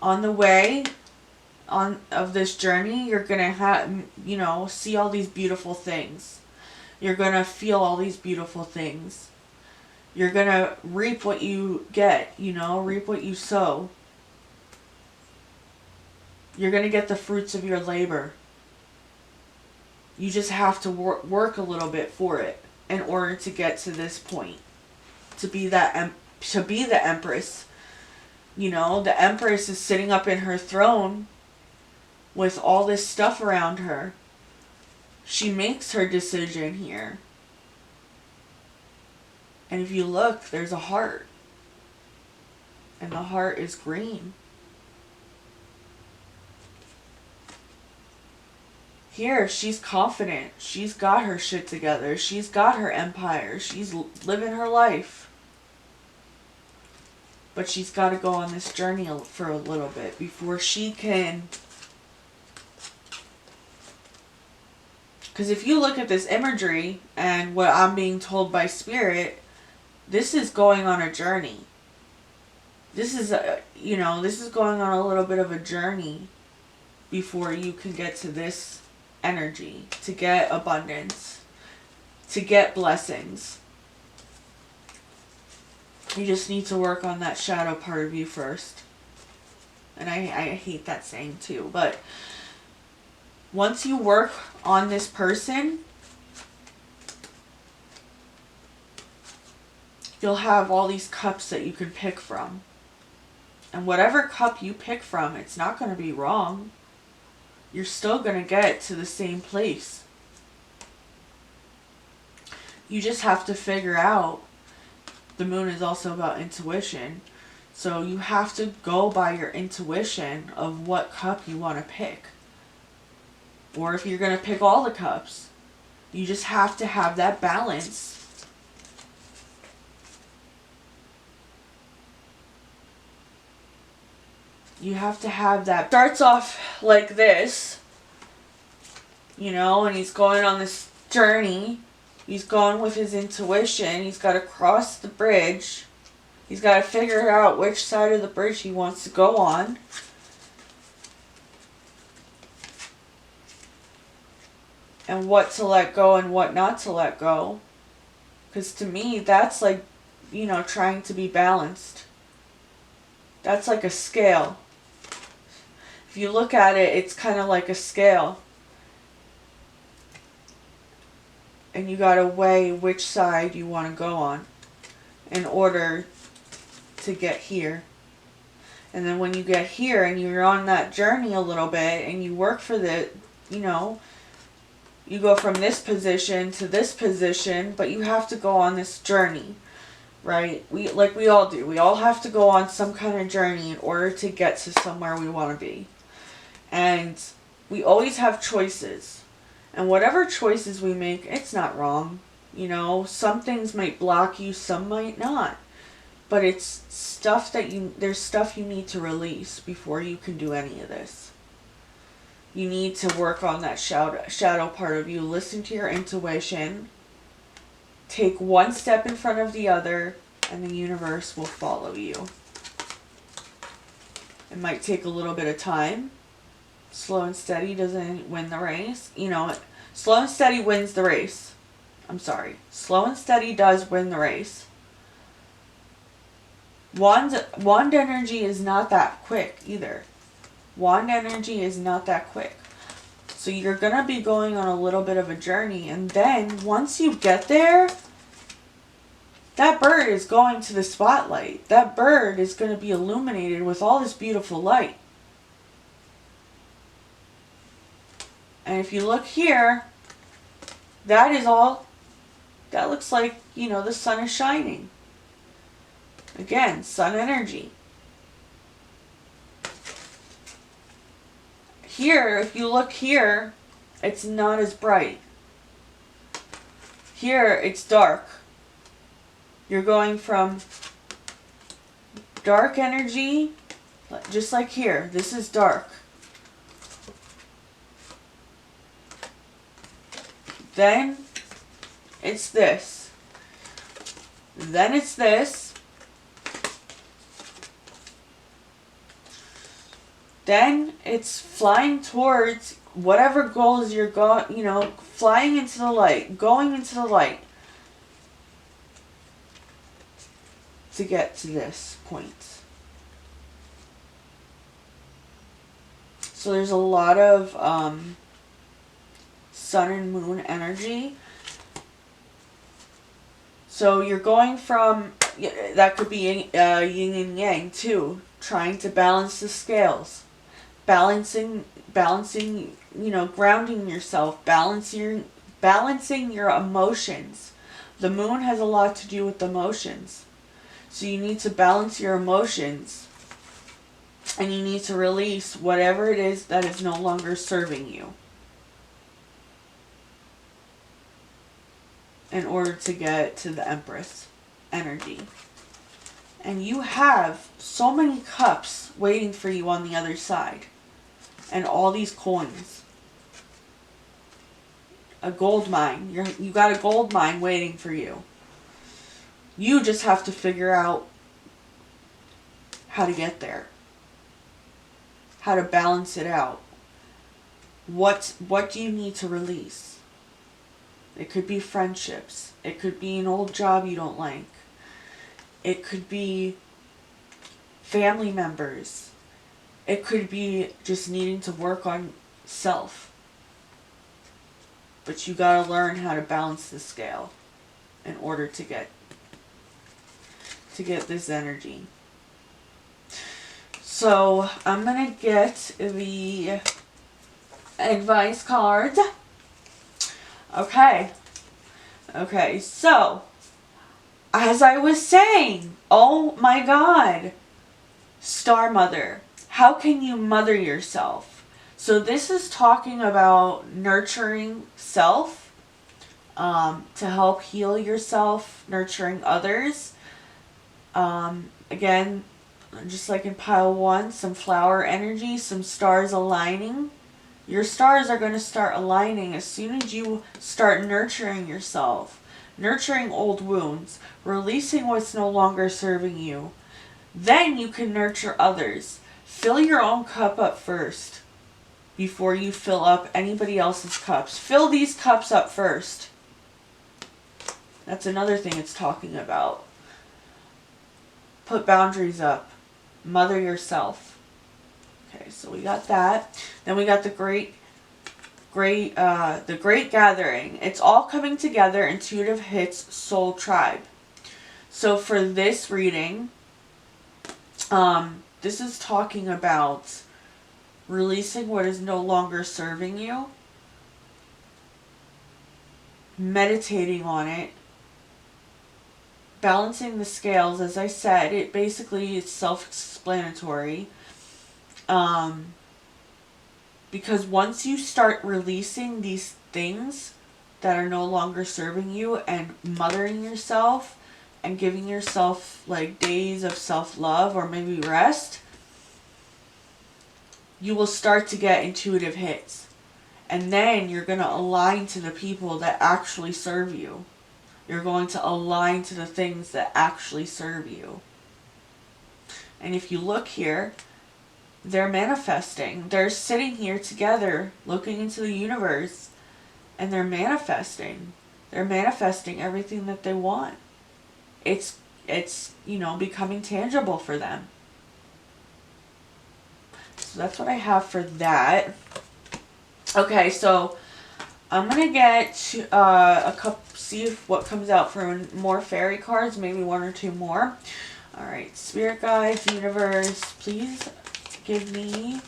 on the way of this journey, you're going to have, see all these beautiful things. You're going to feel all these beautiful things. You're going to reap what you get, reap what you sow. You're going to get the fruits of your labor. You just have to work a little bit for it in order to get to this point. To be the Empress. The Empress is sitting up in her throne with all this stuff around her. She makes her decision here. And if you look, there's a heart. And the heart is green. Here, she's confident. She's got her shit together. She's got her empire. She's living her life. But she's got to go on this journey for a little bit before she can... Because if you look at this imagery and what I'm being told by Spirit, this is going on a journey. This is, this is going on a little bit of a journey before you can get to this energy, to get abundance, to get blessings. You just need to work on that shadow part of you first. And I hate that saying too, but once you work on this person, you'll have all these cups that you can pick from. And whatever cup you pick from, it's not going to be wrong. You're still going to get to the same place. You just have to figure out, the moon is also about intuition. So you have to go by your intuition of what cup you want to pick. Or if you're going to pick all the cups, you just have to have that balance. You have to have that. Starts off like this, you know, and he's going on this journey. He's going with his intuition. He's got to cross the bridge. He's got to figure out which side of the bridge he wants to go on. And what to let go and what not to let go. Because to me, that's like, you know, trying to be balanced. That's like a scale. If you look at it, it's kind of like a scale. And you gotta weigh which side you want to go on in order to get here. And then when you get here and you're on that journey a little bit and you work for the, you know, you go from this position to this position, but you have to go on this journey, right? We all do. We all have to go on some kind of journey in order to get to somewhere we want to be. And we always have choices. And whatever choices we make, it's not wrong. You know, some things might block you, some might not. But it's stuff that there's stuff you need to release before you can do any of this. You need to work on that shadow part of you. Listen to your intuition. Take one step in front of the other, and the universe will follow you. It might take a little bit of time. Slow and steady doesn't win the race. You know, slow and steady wins the race. I'm sorry. Slow and steady does win the race. Wand energy is not that quick either. Wand energy is not that quick. So you're going to be going on a little bit of a journey. And then once you get there, that bird is going to the spotlight. That bird is going to be illuminated with all this beautiful light. And if you look here, that looks like, you know, the sun is shining. Again, sun energy. Here, if you look here, it's not as bright. Here, it's dark. You're going from dark energy, just like here. This is dark. Then it's this. Then it's this. Then it's flying towards whatever goals you're going, you know, flying into the light, going into the light to get to this point. So there's a lot of sun and moon energy. So you're going from, that could be yin and yang too, trying to balance the scales. Balancing, you know, grounding yourself, balancing your emotions. The moon has a lot to do with emotions. So you need to balance your emotions. And you need to release whatever it is that is no longer serving you, in order to get to the Empress energy. And you have so many cups waiting for you on the other side. And all these coins. A gold mine. You got a gold mine waiting for you. You just have to figure out how to get there. How to balance it out. What do you need to release? It could be friendships. It could be an old job you don't like. It could be family members. It could be just needing to work on self. But you gotta learn how to balance the scale in order to get this energy. So I'm gonna get the advice cards. Okay, so as I was saying, oh my God, Star Mother, how can you mother yourself? So this is talking about nurturing self, to help heal yourself, nurturing others. Again, just like in pile 1, some flower energy, some stars aligning. Your stars are going to start aligning as soon as you start nurturing yourself, nurturing old wounds, releasing what's no longer serving you. Then you can nurture others. Fill your own cup up first before you fill up anybody else's cups. Fill these cups up first. That's another thing it's talking about. Put boundaries up. Mother yourself. Okay, so we got that. Then we got the great gathering. It's all coming together. Intuitive hits soul tribe. So for this reading, this is talking about releasing what is no longer serving you, meditating on it, balancing the scales. As I said, it basically is self-explanatory. Because once you start releasing these things that are no longer serving you and mothering yourself and giving yourself like days of self-love or maybe rest, you will start to get intuitive hits. And then you're going to align to the people that actually serve you. You're going to align to the things that actually serve you. And if you look here, they're manifesting. They're sitting here together looking into the universe, and they're manifesting. They're manifesting everything that they want. It's becoming tangible for them. So that's what I have for that. Okay, so I'm going to get a couple, see if what comes out for more fairy cards, maybe 1 or 2 more. Alright, spirit guides, universe, please give me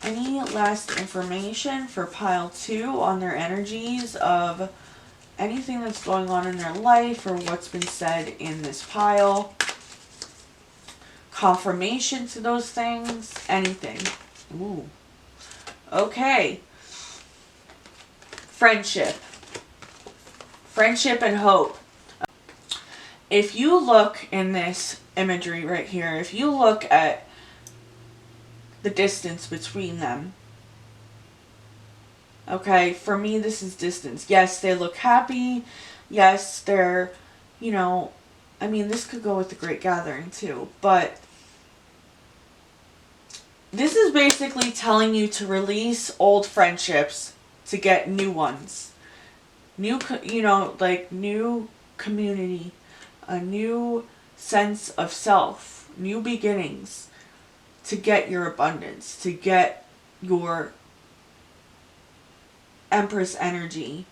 any last information for pile 2 on their energies of anything that's going on in their life or what's been said in this pile. Confirmation to those things, anything. Ooh. Okay. Friendship. Friendship and hope. If you look in this imagery right here, if you look at the distance between them, okay, for me this is distance. Yes, they look happy. Yes, they're, this could go with the Great Gathering too, but this is basically telling you to release old friendships to get new ones. New community, a new sense of self, new beginnings to get your abundance, to get your Empress energy.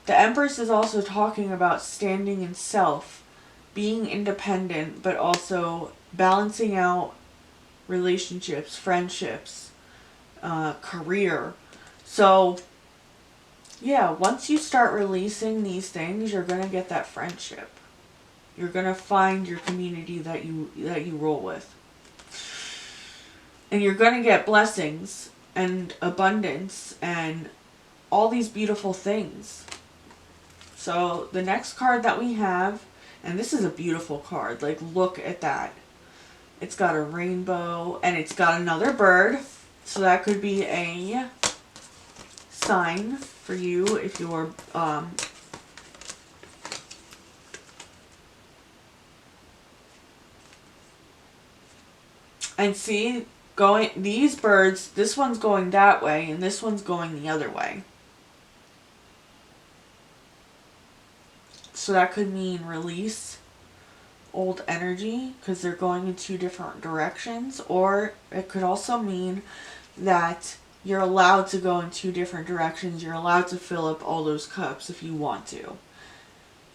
The Empress is also talking about standing in self, being independent, but also balancing out relationships, friendships, career. So, yeah, once you start releasing these things, you're going to get that friendship. You're going to find your community that you roll with. And you're going to get blessings and abundance and all these beautiful things. So, the next card that we have, and this is a beautiful card. Like, look at that. It's got a rainbow, and it's got another bird. So that could be a sign for you if you're and see, these birds, this one's going that way and this one's going the other way. So that could mean release old energy because they're going in 2 different directions, or it could also mean that you're allowed to go in 2 different directions. You're allowed to fill up all those cups if you want to,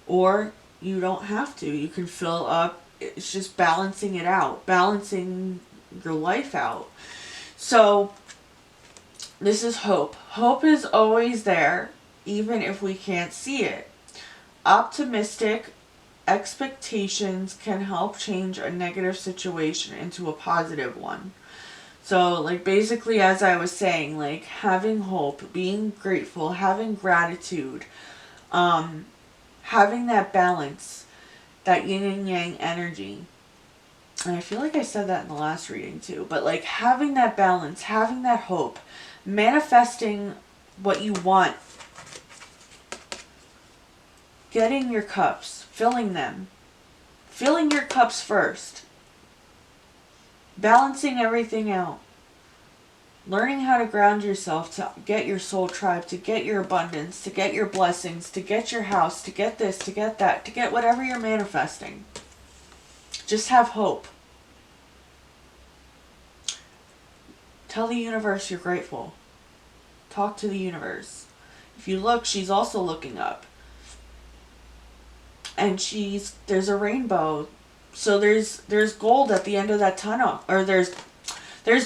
or you don't have to. You can fill up. It's just balancing it out, balancing your life out. So this is hope. Hope is always there, even if we can't see it. Optimistic expectations can help change a negative situation into a positive one. So, like, basically, as I was saying, like, having hope, being grateful, having gratitude, having that balance, that yin and yang energy. and I feel like I said that in the last reading too, but like having that balance, having that hope, manifesting what you want, getting your cups, filling them, filling your cups first, balancing everything out, learning how to ground yourself to get your soul tribe, to get your abundance, to get your blessings, to get your house, to get this, to get that, to get whatever you're manifesting. Just have hope. Tell the universe you're grateful. Talk to the universe. If you look, she's also looking up. And there's a rainbow. So there's gold at the end of that tunnel. Or there's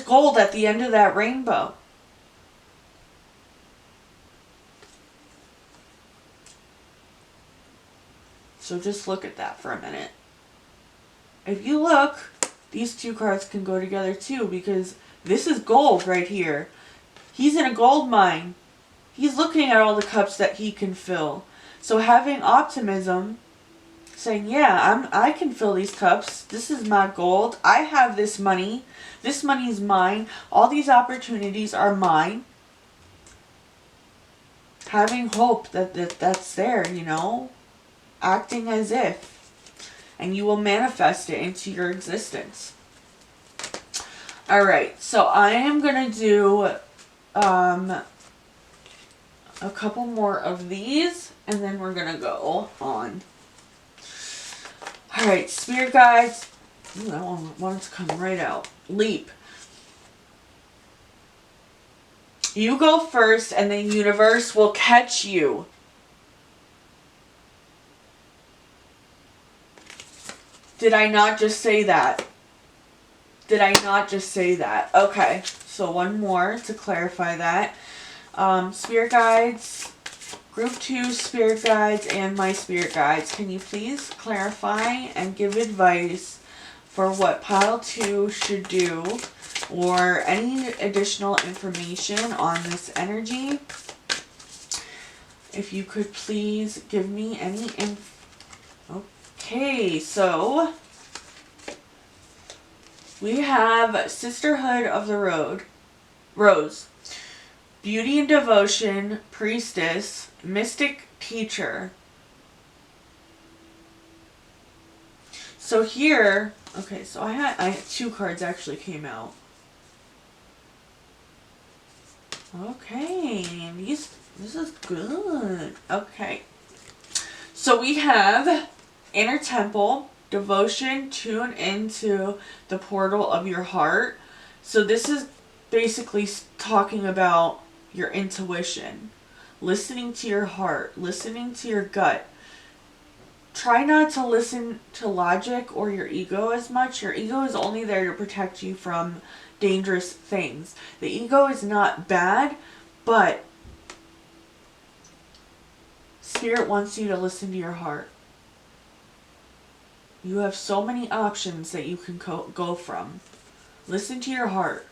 gold at the end of that rainbow. So just look at that for a minute. If you look, these two cards can go together too, because this is gold right here. He's in a gold mine. He's looking at all the cups that he can fill. So having optimism, saying, yeah, I can fill these cups. This is my gold. I have this money. This money is mine. All these opportunities are mine. Having hope that's there, you know. Acting as if. And you will manifest it into your existence. Alright, so I am going to do a couple more of these, and then we're going to go on. Alright, spirit guides. Ooh, that one wanted to come right out. Leap. You go first, and the universe will catch you. Did I not just say that? Did I not just say that? Okay, so one more to clarify that. Spirit guides, group 2 spirit guides, and my spirit guides. Can you please clarify and give advice for what pile 2 should do, or any additional information on this energy? If you could please give me any info. Okay, so we have Sisterhood of the Rose, Beauty and Devotion, Priestess, Mystic Teacher. So here, okay, so I had 2 cards actually came out. Okay, this is good. Okay, so we have Inner Temple, Devotion, tune into the portal of your heart. So this is basically talking about your intuition, listening to your heart, listening to your gut. Try not to listen to logic or your ego as much. Your ego is only there to protect you from dangerous things. The ego is not bad, but Spirit wants you to listen to your heart. You have so many options that you can go from. Listen to your heart.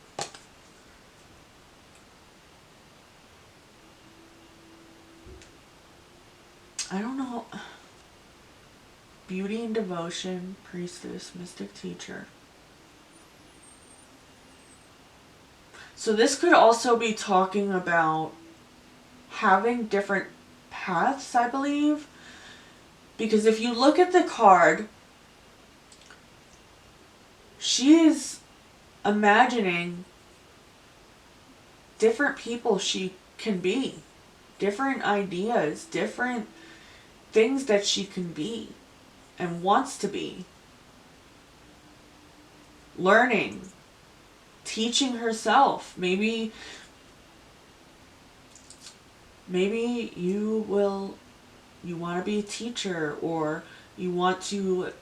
I don't know. Beauty and Devotion, Priestess, Mystic Teacher. So this could also be talking about having different paths, I believe. Because if you look at the card, she is imagining different people she can be. Different ideas, different things that she can be and wants to be. Learning, teaching herself. Maybe you want to be a teacher, or you want to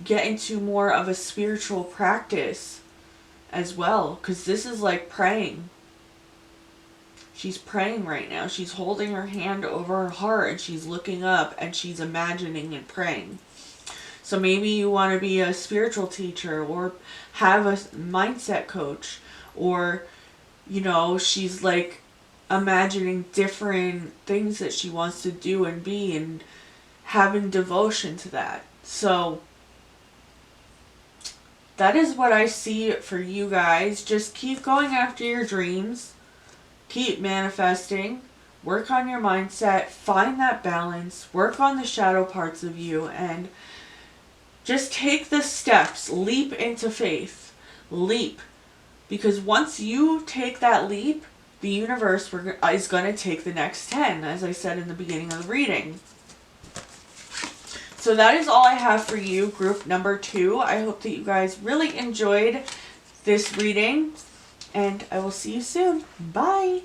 get into more of a spiritual practice as well, because this is like praying. She's praying right now. She's holding her hand over her heart and she's looking up and she's imagining and praying. So maybe you want to be a spiritual teacher or have a mindset coach, or, you know, she's like imagining different things that she wants to do and be, and having devotion to that. So that is what I see for you guys. Just keep going after your dreams. Keep manifesting. Work on your mindset. Find that balance. Work on the shadow parts of you. And just take the steps. Leap into faith. Leap. Because once you take that leap, the universe is going to take the next 10, as I said in the beginning of the reading. So that is all I have for you, group number 2. I hope that you guys really enjoyed this reading, and I will see you soon. Bye!